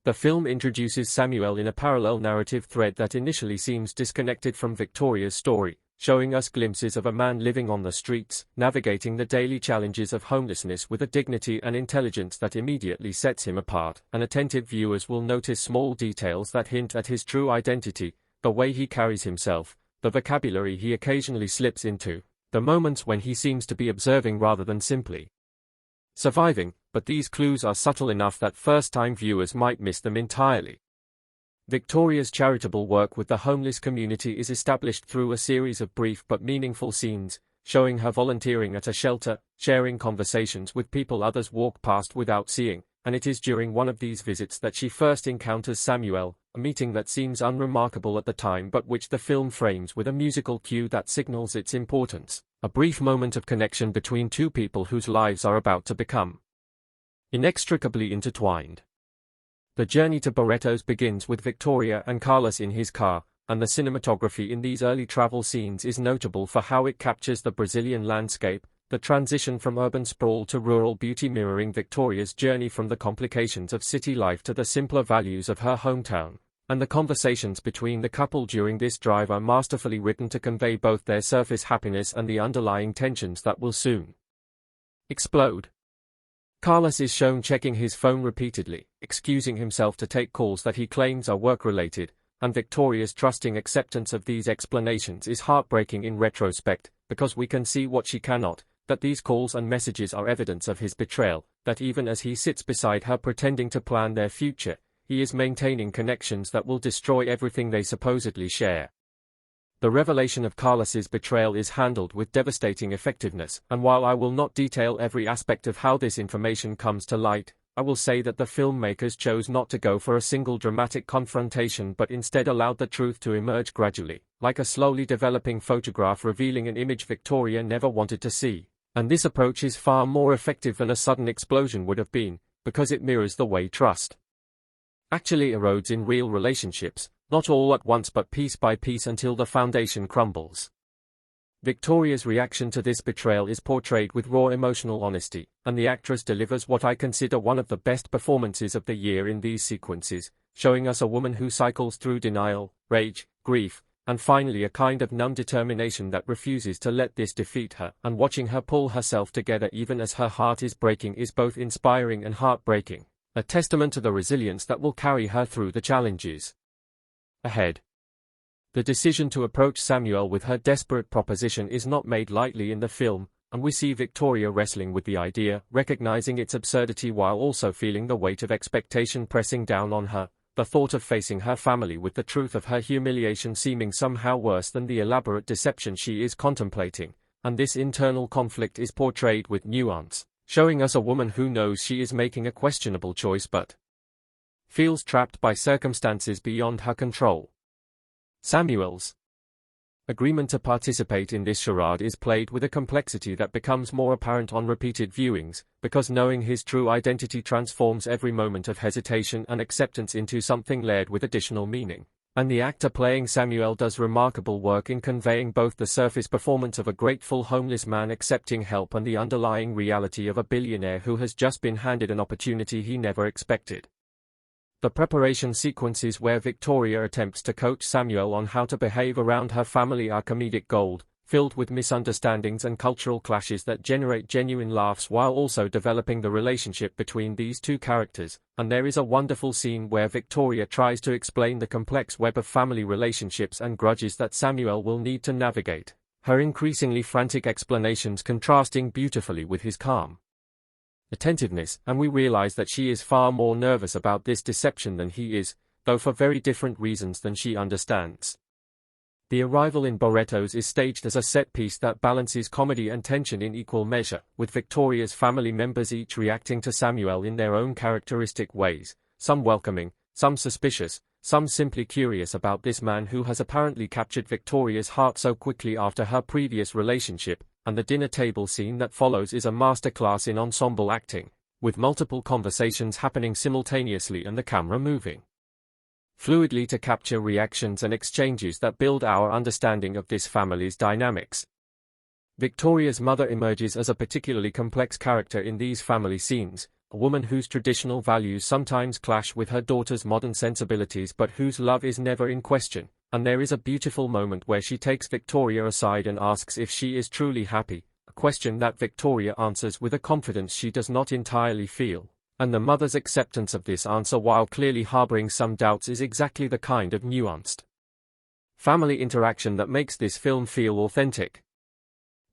The film introduces Samuel in a parallel narrative thread that initially seems disconnected from Victoria's story, showing us glimpses of a man living on the streets, navigating the daily challenges of homelessness with a dignity and intelligence that immediately sets him apart, and attentive viewers will notice small details that hint at his true identity, the way he carries himself, the vocabulary he occasionally slips into, the moments when he seems to be observing rather than simply surviving, but these clues are subtle enough that first-time viewers might miss them entirely. Victoria's charitable work with the homeless community is established through a series of brief but meaningful scenes, showing her volunteering at a shelter, sharing conversations with people others walk past without seeing, and it is during one of these visits that she first encounters Samuel, a meeting that seems unremarkable at the time but which the film frames with a musical cue that signals its importance, a brief moment of connection between two people whose lives are about to become inextricably intertwined. The journey to Barretto's begins with Victoria and Carlos in his car, and the cinematography in these early travel scenes is notable for how it captures the Brazilian landscape, the transition from urban sprawl to rural beauty mirroring Victoria's journey from the complications of city life to the simpler values of her hometown, and the conversations between the couple during this drive are masterfully written to convey both their surface happiness and the underlying tensions that will soon explode. Carlos is shown checking his phone repeatedly, excusing himself to take calls that he claims are work-related, and Victoria's trusting acceptance of these explanations is heartbreaking in retrospect, because we can see what she cannot, that these calls and messages are evidence of his betrayal, that even as he sits beside her pretending to plan their future, he is maintaining connections that will destroy everything they supposedly share. The revelation of Carlos's betrayal is handled with devastating effectiveness, and while I will not detail every aspect of how this information comes to light, I will say that the filmmakers chose not to go for a single dramatic confrontation but instead allowed the truth to emerge gradually, like a slowly developing photograph revealing an image Victoria never wanted to see. And this approach is far more effective than a sudden explosion would have been, because it mirrors the way trust actually erodes in real relationships, not all at once but piece by piece until the foundation crumbles. Victoria's reaction to this betrayal is portrayed with raw emotional honesty, and the actress delivers what I consider one of the best performances of the year in these sequences, showing us a woman who cycles through denial, rage, grief, and finally a kind of numb determination that refuses to let this defeat her, and watching her pull herself together even as her heart is breaking is both inspiring and heartbreaking, a testament to the resilience that will carry her through the challenges ahead. The decision to approach Samuel with her desperate proposition is not made lightly in the film, and we see Victoria wrestling with the idea, recognizing its absurdity while also feeling the weight of expectation pressing down on her, the thought of facing her family with the truth of her humiliation seeming somehow worse than the elaborate deception she is contemplating, and this internal conflict is portrayed with nuance, showing us a woman who knows she is making a questionable choice but feels trapped by circumstances beyond her control. Samuel's agreement to participate in this charade is played with a complexity that becomes more apparent on repeated viewings, because knowing his true identity transforms every moment of hesitation and acceptance into something layered with additional meaning. And the actor playing Samuel does remarkable work in conveying both the surface performance of a grateful homeless man accepting help and the underlying reality of a billionaire who has just been handed an opportunity he never expected. The preparation sequences where Victoria attempts to coach Samuel on how to behave around her family are comedic gold, filled with misunderstandings and cultural clashes that generate genuine laughs while also developing the relationship between these two characters, and there is a wonderful scene where Victoria tries to explain the complex web of family relationships and grudges that Samuel will need to navigate, her increasingly frantic explanations contrasting beautifully with his calm attentiveness, and we realize that she is far more nervous about this deception than he is, though for very different reasons than she understands. The arrival in Barrettos is staged as a set piece that balances comedy and tension in equal measure, with Victoria's family members each reacting to Samuel in their own characteristic ways, some welcoming, some suspicious, some simply curious about this man who has apparently captured Victoria's heart so quickly after her previous relationship, and the dinner table scene that follows is a masterclass in ensemble acting, with multiple conversations happening simultaneously and the camera moving fluidly to capture reactions and exchanges that build our understanding of this family's dynamics. Victoria's mother emerges as a particularly complex character in these family scenes, a woman whose traditional values sometimes clash with her daughter's modern sensibilities but whose love is never in question, and there is a beautiful moment where she takes Victoria aside and asks if she is truly happy, a question that Victoria answers with a confidence she does not entirely feel, and the mother's acceptance of this answer while clearly harboring some doubts is exactly the kind of nuanced family interaction that makes this film feel authentic.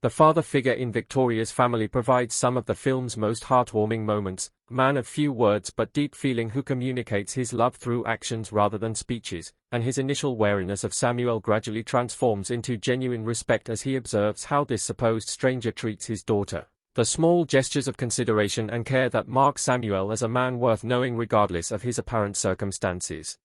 The father figure in Victoria's family provides some of the film's most heartwarming moments, a man of few words but deep feeling who communicates his love through actions rather than speeches, and his initial wariness of Samuel gradually transforms into genuine respect as he observes how this supposed stranger treats his daughter, the small gestures of consideration and care that mark Samuel as a man worth knowing regardless of his apparent circumstances.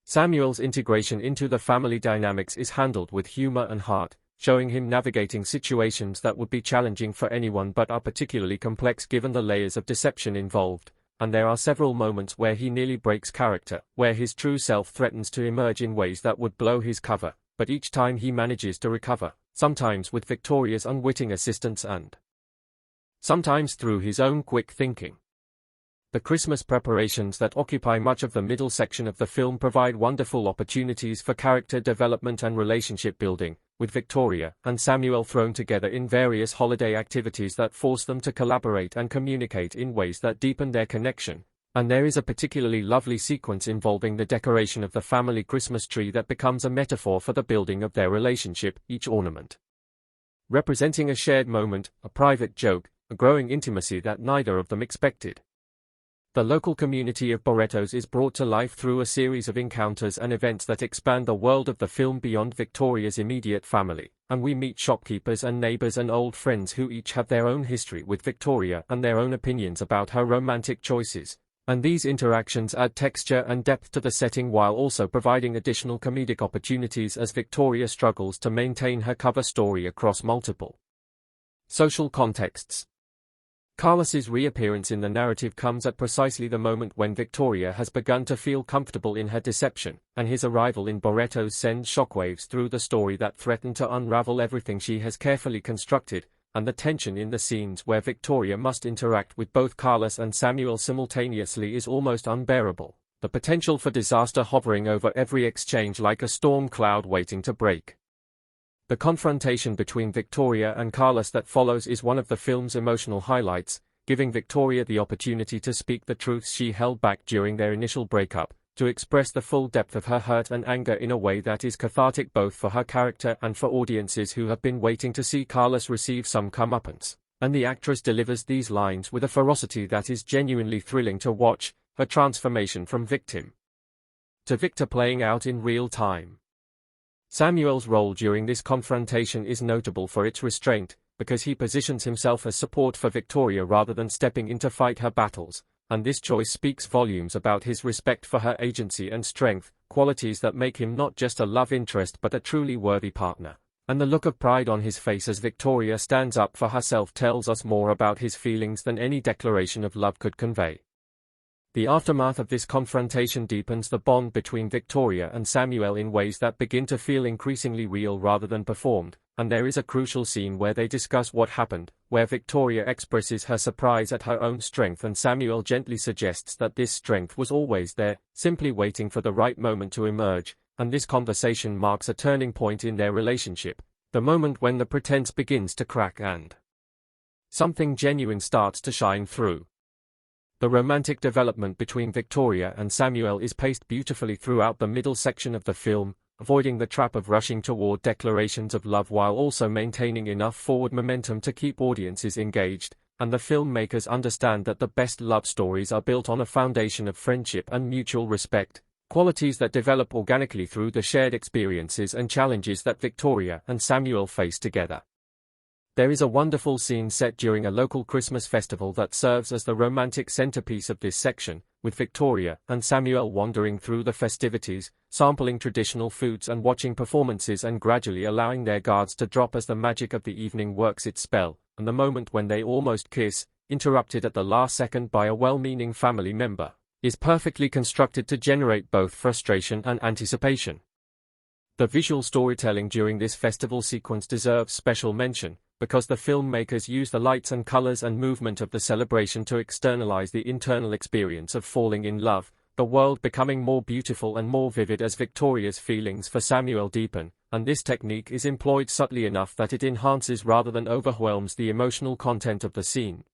Samuel's integration into the family dynamics is handled with humor and heart, showing him navigating situations that would be challenging for anyone but are particularly complex given the layers of deception involved, and there are several moments where he nearly breaks character, where his true self threatens to emerge in ways that would blow his cover, but each time he manages to recover, sometimes with Victoria's unwitting assistance and sometimes through his own quick thinking. The Christmas preparations that occupy much of the middle section of the film provide wonderful opportunities for character development and relationship building, with Victoria and Samuel thrown together in various holiday activities that force them to collaborate and communicate in ways that deepen their connection, and there is a particularly lovely sequence involving the decoration of the family Christmas tree that becomes a metaphor for the building of their relationship, each ornament representing a shared moment, a private joke, a growing intimacy that neither of them expected. The local community of Barrettos is brought to life through a series of encounters and events that expand the world of the film beyond Victoria's immediate family, and we meet shopkeepers and neighbors and old friends who each have their own history with Victoria and their own opinions about her romantic choices, and these interactions add texture and depth to the setting while also providing additional comedic opportunities as Victoria struggles to maintain her cover story across multiple social contexts. Carlos's reappearance in the narrative comes at precisely the moment when Victoria has begun to feel comfortable in her deception, and his arrival in Barrettos sends shockwaves through the story that threaten to unravel everything she has carefully constructed, and the tension in the scenes where Victoria must interact with both Carlos and Samuel simultaneously is almost unbearable, the potential for disaster hovering over every exchange like a storm cloud waiting to break. The confrontation between Victoria and Carlos that follows is one of the film's emotional highlights, giving Victoria the opportunity to speak the truths she held back during their initial breakup, to express the full depth of her hurt and anger in a way that is cathartic both for her character and for audiences who have been waiting to see Carlos receive some comeuppance, and the actress delivers these lines with a ferocity that is genuinely thrilling to watch, her transformation from victim to Victor playing out in real time. Samuel's role during this confrontation is notable for its restraint, because he positions himself as support for Victoria rather than stepping in to fight her battles, and this choice speaks volumes about his respect for her agency and strength, qualities that make him not just a love interest but a truly worthy partner. And the look of pride on his face as Victoria stands up for herself tells us more about his feelings than any declaration of love could convey. The aftermath of this confrontation deepens the bond between Victoria and Samuel in ways that begin to feel increasingly real rather than performed, and there is a crucial scene where they discuss what happened, where Victoria expresses her surprise at her own strength and Samuel gently suggests that this strength was always there, simply waiting for the right moment to emerge, and this conversation marks a turning point in their relationship, the moment when the pretense begins to crack and something genuine starts to shine through. The romantic development between Victoria and Samuel is paced beautifully throughout the middle section of the film, avoiding the trap of rushing toward declarations of love while also maintaining enough forward momentum to keep audiences engaged, and the filmmakers understand that the best love stories are built on a foundation of friendship and mutual respect, qualities that develop organically through the shared experiences and challenges that Victoria and Samuel face together. There is a wonderful scene set during a local Christmas festival that serves as the romantic centerpiece of this section, with Victoria and Samuel wandering through the festivities, sampling traditional foods and watching performances and gradually allowing their guards to drop as the magic of the evening works its spell, and the moment when they almost kiss, interrupted at the last second by a well-meaning family member, is perfectly constructed to generate both frustration and anticipation. The visual storytelling during this festival sequence deserves special mention, because the filmmakers use the lights and colors and movement of the celebration to externalize the internal experience of falling in love, the world becoming more beautiful and more vivid as Victoria's feelings for Samuel deepen, and this technique is employed subtly enough that it enhances rather than overwhelms the emotional content of the scene.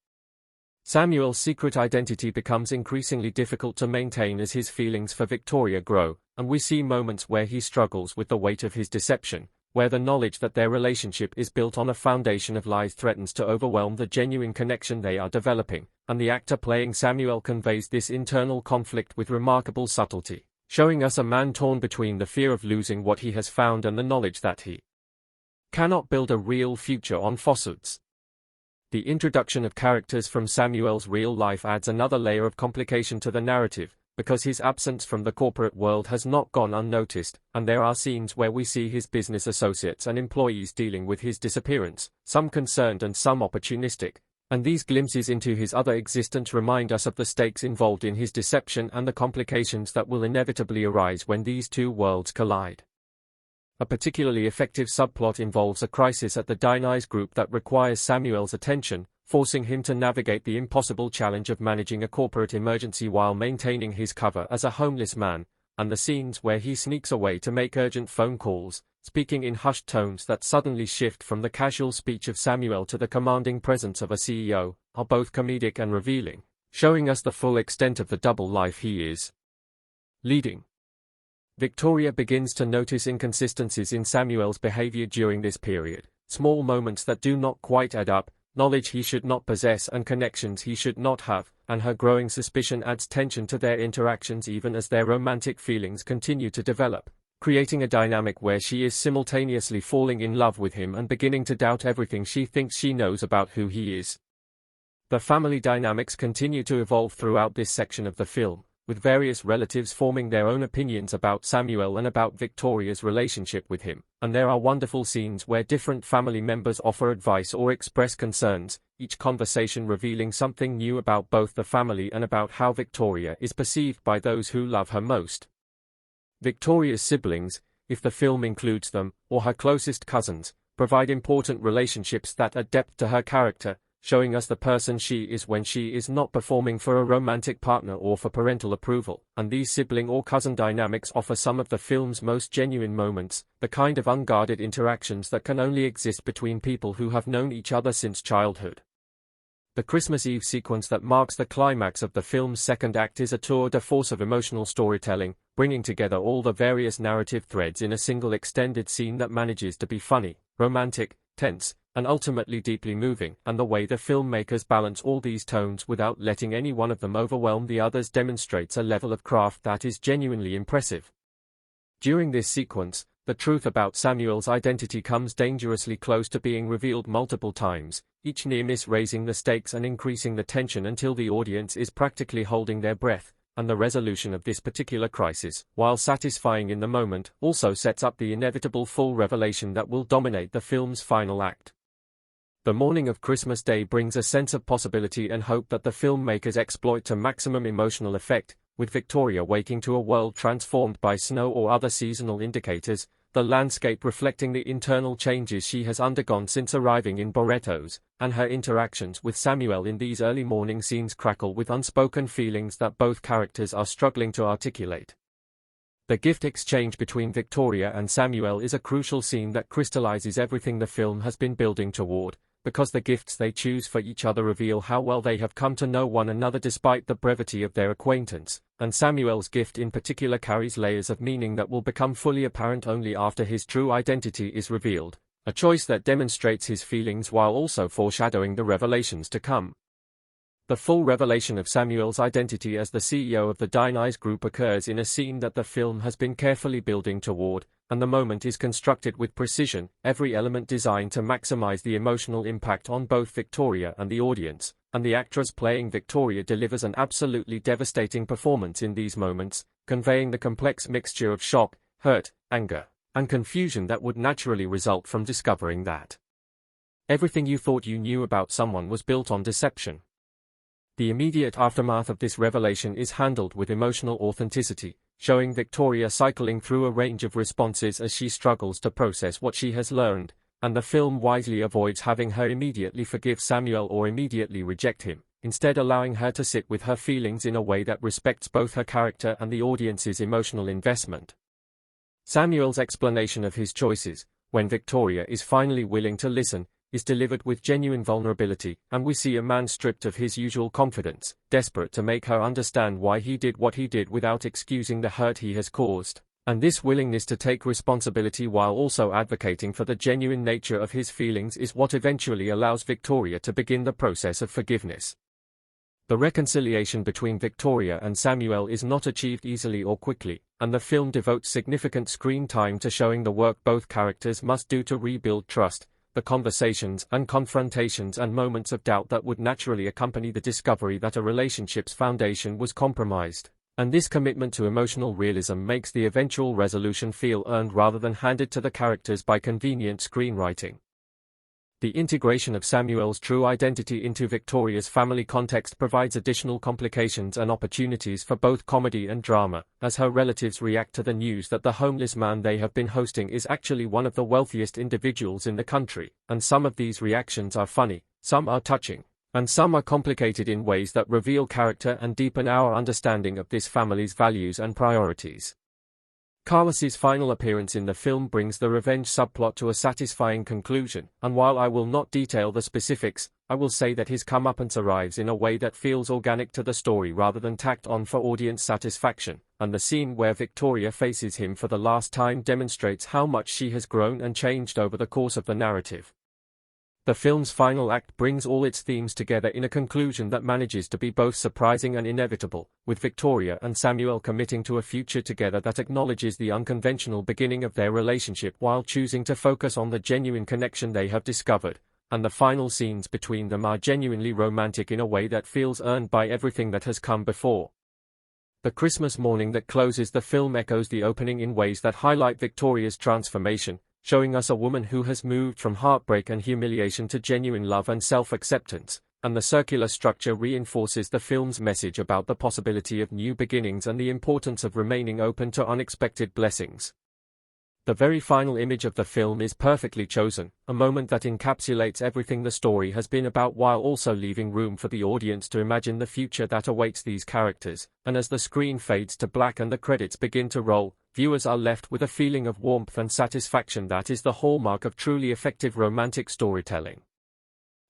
Samuel's secret identity becomes increasingly difficult to maintain as his feelings for Victoria grow, and we see moments where he struggles with the weight of his deception, where the knowledge that their relationship is built on a foundation of lies threatens to overwhelm the genuine connection they are developing, and the actor playing Samuel conveys this internal conflict with remarkable subtlety, showing us a man torn between the fear of losing what he has found and the knowledge that he cannot build a real future on falsehoods. The introduction of characters from Samuel's real life adds another layer of complication to the narrative, because his absence from the corporate world has not gone unnoticed, and there are scenes where we see his business associates and employees dealing with his disappearance, some concerned and some opportunistic, and these glimpses into his other existence remind us of the stakes involved in his deception and the complications that will inevitably arise when these two worlds collide. A particularly effective subplot involves a crisis at the Dinah's group that requires Samuel's attention, forcing him to navigate the impossible challenge of managing a corporate emergency while maintaining his cover as a homeless man, and the scenes where he sneaks away to make urgent phone calls, speaking in hushed tones that suddenly shift from the casual speech of Samuel to the commanding presence of a CEO, are both comedic and revealing, showing us the full extent of the double life he is leading. Victoria begins to notice inconsistencies in Samuel's behavior during this period, small moments that do not quite add up, knowledge he should not possess and connections he should not have, and her growing suspicion adds tension to their interactions even as their romantic feelings continue to develop, creating a dynamic where she is simultaneously falling in love with him and beginning to doubt everything she thinks she knows about who he is. The family dynamics continue to evolve throughout this section of the film, with various relatives forming their own opinions about Samuel and about Victoria's relationship with him, and there are wonderful scenes where different family members offer advice or express concerns, each conversation revealing something new about both the family and about how Victoria is perceived by those who love her most. Victoria's siblings, if the film includes them, or her closest cousins, provide important relationships that add depth to her character, showing us the person she is when she is not performing for a romantic partner or for parental approval, and these sibling or cousin dynamics offer some of the film's most genuine moments, the kind of unguarded interactions that can only exist between people who have known each other since childhood. The Christmas Eve sequence that marks the climax of the film's second act is a tour de force of emotional storytelling, bringing together all the various narrative threads in a single extended scene that manages to be funny, romantic, tense, and ultimately deeply moving, and the way the filmmakers balance all these tones without letting any one of them overwhelm the others demonstrates a level of craft that is genuinely impressive. During this sequence, the truth about Samuel's identity comes dangerously close to being revealed multiple times, each near miss raising the stakes and increasing the tension until the audience is practically holding their breath, and the resolution of this particular crisis, while satisfying in the moment, also sets up the inevitable full revelation that will dominate the film's final act. The morning of Christmas Day brings a sense of possibility and hope that the filmmakers exploit to maximum emotional effect, with Victoria waking to a world transformed by snow or other seasonal indicators, the landscape reflecting the internal changes she has undergone since arriving in Barrettos, and her interactions with Samuel in these early morning scenes crackle with unspoken feelings that both characters are struggling to articulate. The gift exchange between Victoria and Samuel is a crucial scene that crystallizes everything the film has been building toward, because the gifts they choose for each other reveal how well they have come to know one another despite the brevity of their acquaintance, and Samuel's gift in particular carries layers of meaning that will become fully apparent only after his true identity is revealed, a choice that demonstrates his feelings while also foreshadowing the revelations to come. The full revelation of Samuel's identity as the CEO of the Dine's Group occurs in a scene that the film has been carefully building toward, and the moment is constructed with precision, every element designed to maximize the emotional impact on both Victoria and the audience, and the actress playing Victoria delivers an absolutely devastating performance in these moments, conveying the complex mixture of shock, hurt, anger, and confusion that would naturally result from discovering that everything you thought you knew about someone was built on deception. The immediate aftermath of this revelation is handled with emotional authenticity, showing Victoria cycling through a range of responses as she struggles to process what she has learned, and the film wisely avoids having her immediately forgive Samuel or immediately reject him, instead allowing her to sit with her feelings in a way that respects both her character and the audience's emotional investment. Samuel's explanation of his choices, when Victoria is finally willing to listen, is delivered with genuine vulnerability, and we see a man stripped of his usual confidence, desperate to make her understand why he did what he did without excusing the hurt he has caused, and this willingness to take responsibility while also advocating for the genuine nature of his feelings is what eventually allows Victoria to begin the process of forgiveness. The reconciliation between Victoria and Samuel is not achieved easily or quickly, and the film devotes significant screen time to showing the work both characters must do to rebuild trust, the conversations and confrontations and moments of doubt that would naturally accompany the discovery that a relationship's foundation was compromised, and this commitment to emotional realism makes the eventual resolution feel earned rather than handed to the characters by convenient screenwriting. The integration of Samuel's true identity into Victoria's family context provides additional complications and opportunities for both comedy and drama, as her relatives react to the news that the homeless man they have been hosting is actually one of the wealthiest individuals in the country, and some of these reactions are funny, some are touching, and some are complicated in ways that reveal character and deepen our understanding of this family's values and priorities. Carlos's final appearance in the film brings the revenge subplot to a satisfying conclusion, and while I will not detail the specifics, I will say that his comeuppance arrives in a way that feels organic to the story rather than tacked on for audience satisfaction, and the scene where Victoria faces him for the last time demonstrates how much she has grown and changed over the course of the narrative. The film's final act brings all its themes together in a conclusion that manages to be both surprising and inevitable, with Victoria and Samuel committing to a future together that acknowledges the unconventional beginning of their relationship while choosing to focus on the genuine connection they have discovered, and the final scenes between them are genuinely romantic in a way that feels earned by everything that has come before. The Christmas morning that closes the film echoes the opening in ways that highlight Victoria's transformation, showing us a woman who has moved from heartbreak and humiliation to genuine love and self-acceptance, and the circular structure reinforces the film's message about the possibility of new beginnings and the importance of remaining open to unexpected blessings. The very final image of the film is perfectly chosen, a moment that encapsulates everything the story has been about while also leaving room for the audience to imagine the future that awaits these characters, and as the screen fades to black and the credits begin to roll, viewers are left with a feeling of warmth and satisfaction that is the hallmark of truly effective romantic storytelling.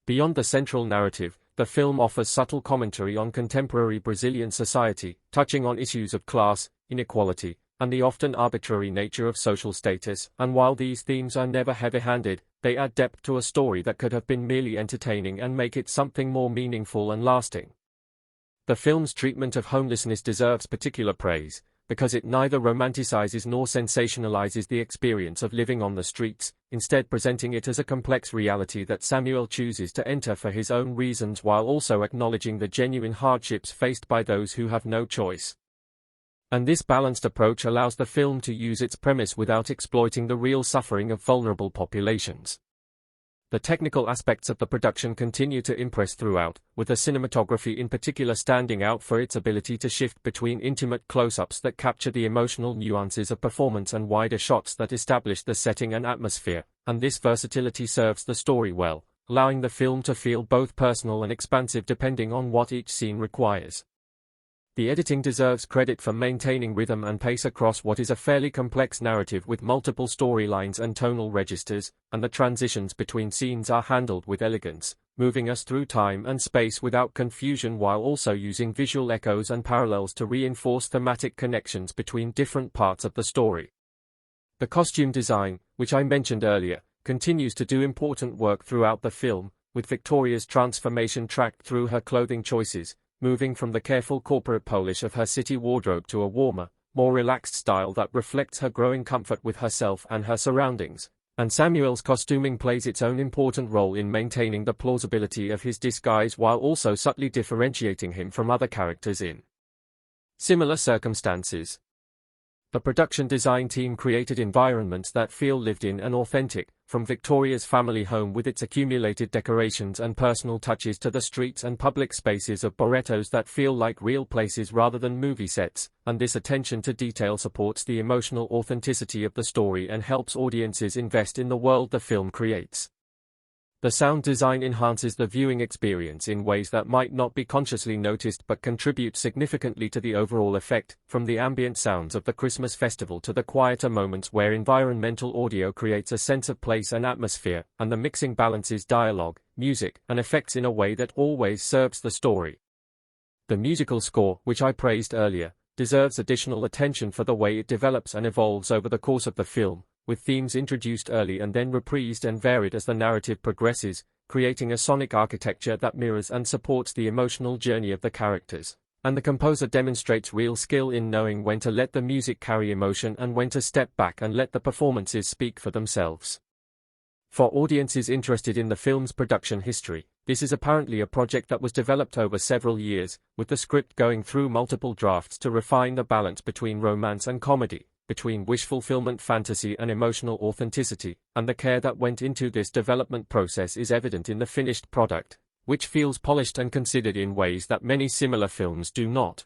Beyond the central narrative, the film offers subtle commentary on contemporary Brazilian society, touching on issues of class, inequality, and the often arbitrary nature of social status, and while these themes are never heavy-handed, they add depth to a story that could have been merely entertaining and make it something more meaningful and lasting. The film's treatment of homelessness deserves particular praise, because it neither romanticizes nor sensationalizes the experience of living on the streets, instead presenting it as a complex reality that Samuel chooses to enter for his own reasons while also acknowledging the genuine hardships faced by those who have no choice. And this balanced approach allows the film to use its premise without exploiting the real suffering of vulnerable populations. The technical aspects of the production continue to impress throughout, with the cinematography in particular standing out for its ability to shift between intimate close-ups that capture the emotional nuances of performance and wider shots that establish the setting and atmosphere, and this versatility serves the story well, allowing the film to feel both personal and expansive depending on what each scene requires. The editing deserves credit for maintaining rhythm and pace across what is a fairly complex narrative with multiple storylines and tonal registers, and the transitions between scenes are handled with elegance, moving us through time and space without confusion while also using visual echoes and parallels to reinforce thematic connections between different parts of the story. The costume design, which I mentioned earlier, continues to do important work throughout the film, with Victoria's transformation tracked through her clothing choices, moving from the careful corporate polish of her city wardrobe to a warmer, more relaxed style that reflects her growing comfort with herself and her surroundings, and Samuel's costuming plays its own important role in maintaining the plausibility of his disguise while also subtly differentiating him from other characters in similar circumstances. The production design team created environments that feel lived in and authentic, from Victoria's family home with its accumulated decorations and personal touches to the streets and public spaces of Barrettos that feel like real places rather than movie sets, and this attention to detail supports the emotional authenticity of the story and helps audiences invest in the world the film creates. The sound design enhances the viewing experience in ways that might not be consciously noticed but contribute significantly to the overall effect, from the ambient sounds of the Christmas festival to the quieter moments where environmental audio creates a sense of place and atmosphere, and the mixing balances dialogue, music, and effects in a way that always serves the story. The musical score, which I praised earlier, deserves additional attention for the way it develops and evolves over the course of the film, with themes introduced early and then reprised and varied as the narrative progresses, creating a sonic architecture that mirrors and supports the emotional journey of the characters. And the composer demonstrates real skill in knowing when to let the music carry emotion and when to step back and let the performances speak for themselves. For audiences interested in the film's production history, this is apparently a project that was developed over several years, with the script going through multiple drafts to refine the balance between romance and comedy, between wish fulfillment fantasy and emotional authenticity, and the care that went into this development process is evident in the finished product, which feels polished and considered in ways that many similar films do not.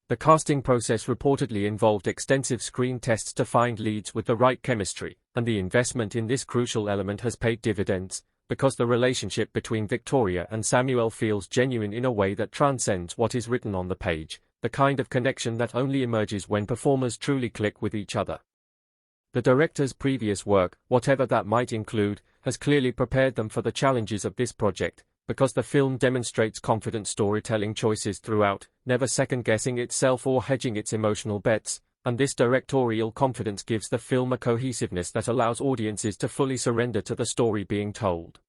The casting process reportedly involved extensive screen tests to find leads with the right chemistry, and the investment in this crucial element has paid dividends, because the relationship between Victoria and Samuel feels genuine in a way that transcends what is written on the page, the kind of connection that only emerges when performers truly click with each other. The director's previous work, whatever that might include, has clearly prepared them for the challenges of this project, because the film demonstrates confident storytelling choices throughout, never second-guessing itself or hedging its emotional bets, and this directorial confidence gives the film a cohesiveness that allows audiences to fully surrender to the story being told.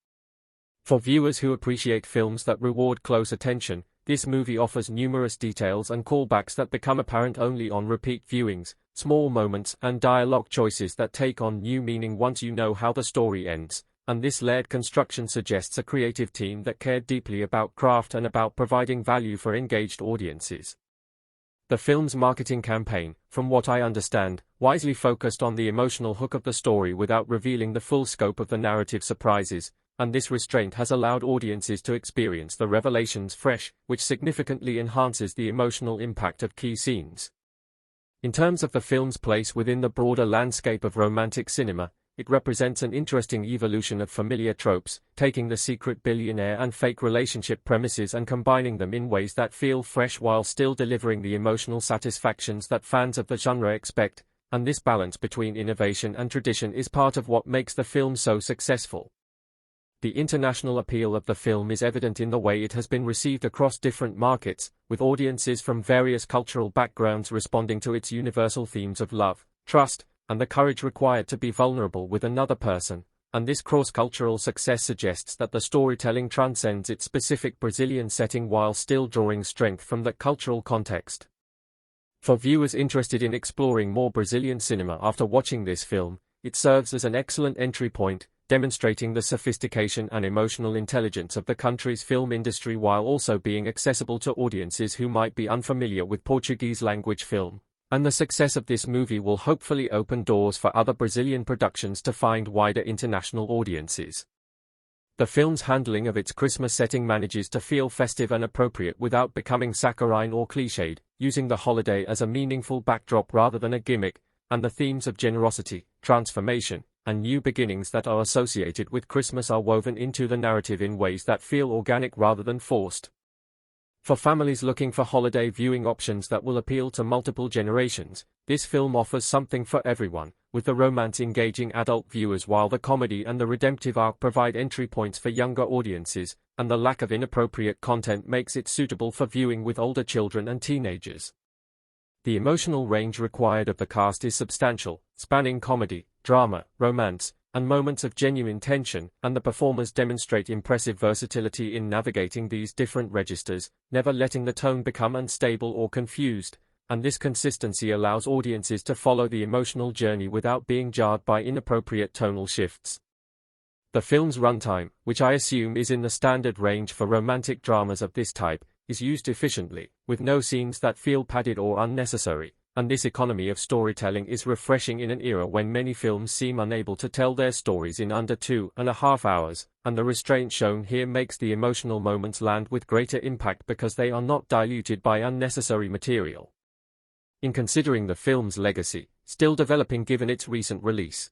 For viewers who appreciate films that reward close attention, this movie offers numerous details and callbacks that become apparent only on repeat viewings, small moments and dialogue choices that take on new meaning once you know how the story ends, and this layered construction suggests a creative team that cared deeply about craft and about providing value for engaged audiences. The film's marketing campaign, from what I understand, wisely focused on the emotional hook of the story without revealing the full scope of the narrative surprises, and this restraint has allowed audiences to experience the revelations fresh, which significantly enhances the emotional impact of key scenes. In terms of the film's place within the broader landscape of romantic cinema, it represents an interesting evolution of familiar tropes, taking the secret billionaire and fake relationship premises and combining them in ways that feel fresh while still delivering the emotional satisfactions that fans of the genre expect, and this balance between innovation and tradition is part of what makes the film so successful. The international appeal of the film is evident in the way it has been received across different markets, with audiences from various cultural backgrounds responding to its universal themes of love, trust, and the courage required to be vulnerable with another person, and this cross-cultural success suggests that the storytelling transcends its specific Brazilian setting while still drawing strength from that cultural context. For viewers interested in exploring more Brazilian cinema after watching this film, it serves as an excellent entry point, demonstrating the sophistication and emotional intelligence of the country's film industry while also being accessible to audiences who might be unfamiliar with Portuguese-language film. And the success of this movie will hopefully open doors for other Brazilian productions to find wider international audiences. The film's handling of its Christmas setting manages to feel festive and appropriate without becoming saccharine or cliched, using the holiday as a meaningful backdrop rather than a gimmick, and the themes of generosity, transformation, and new beginnings that are associated with Christmas are woven into the narrative in ways that feel organic rather than forced. For families looking for holiday viewing options that will appeal to multiple generations, this film offers something for everyone, with the romance engaging adult viewers while the comedy and the redemptive arc provide entry points for younger audiences, and the lack of inappropriate content makes it suitable for viewing with older children and teenagers. The emotional range required of the cast is substantial, spanning comedy, drama, romance, and moments of genuine tension, and the performers demonstrate impressive versatility in navigating these different registers, never letting the tone become unstable or confused, and this consistency allows audiences to follow the emotional journey without being jarred by inappropriate tonal shifts. The film's runtime, which I assume is in the standard range for romantic dramas of this type, is used efficiently, with no scenes that feel padded or unnecessary, and this economy of storytelling is refreshing in an era when many films seem unable to tell their stories in under 2.5 hours, and the restraint shown here makes the emotional moments land with greater impact because they are not diluted by unnecessary material. In considering the film's legacy, still developing given its recent release,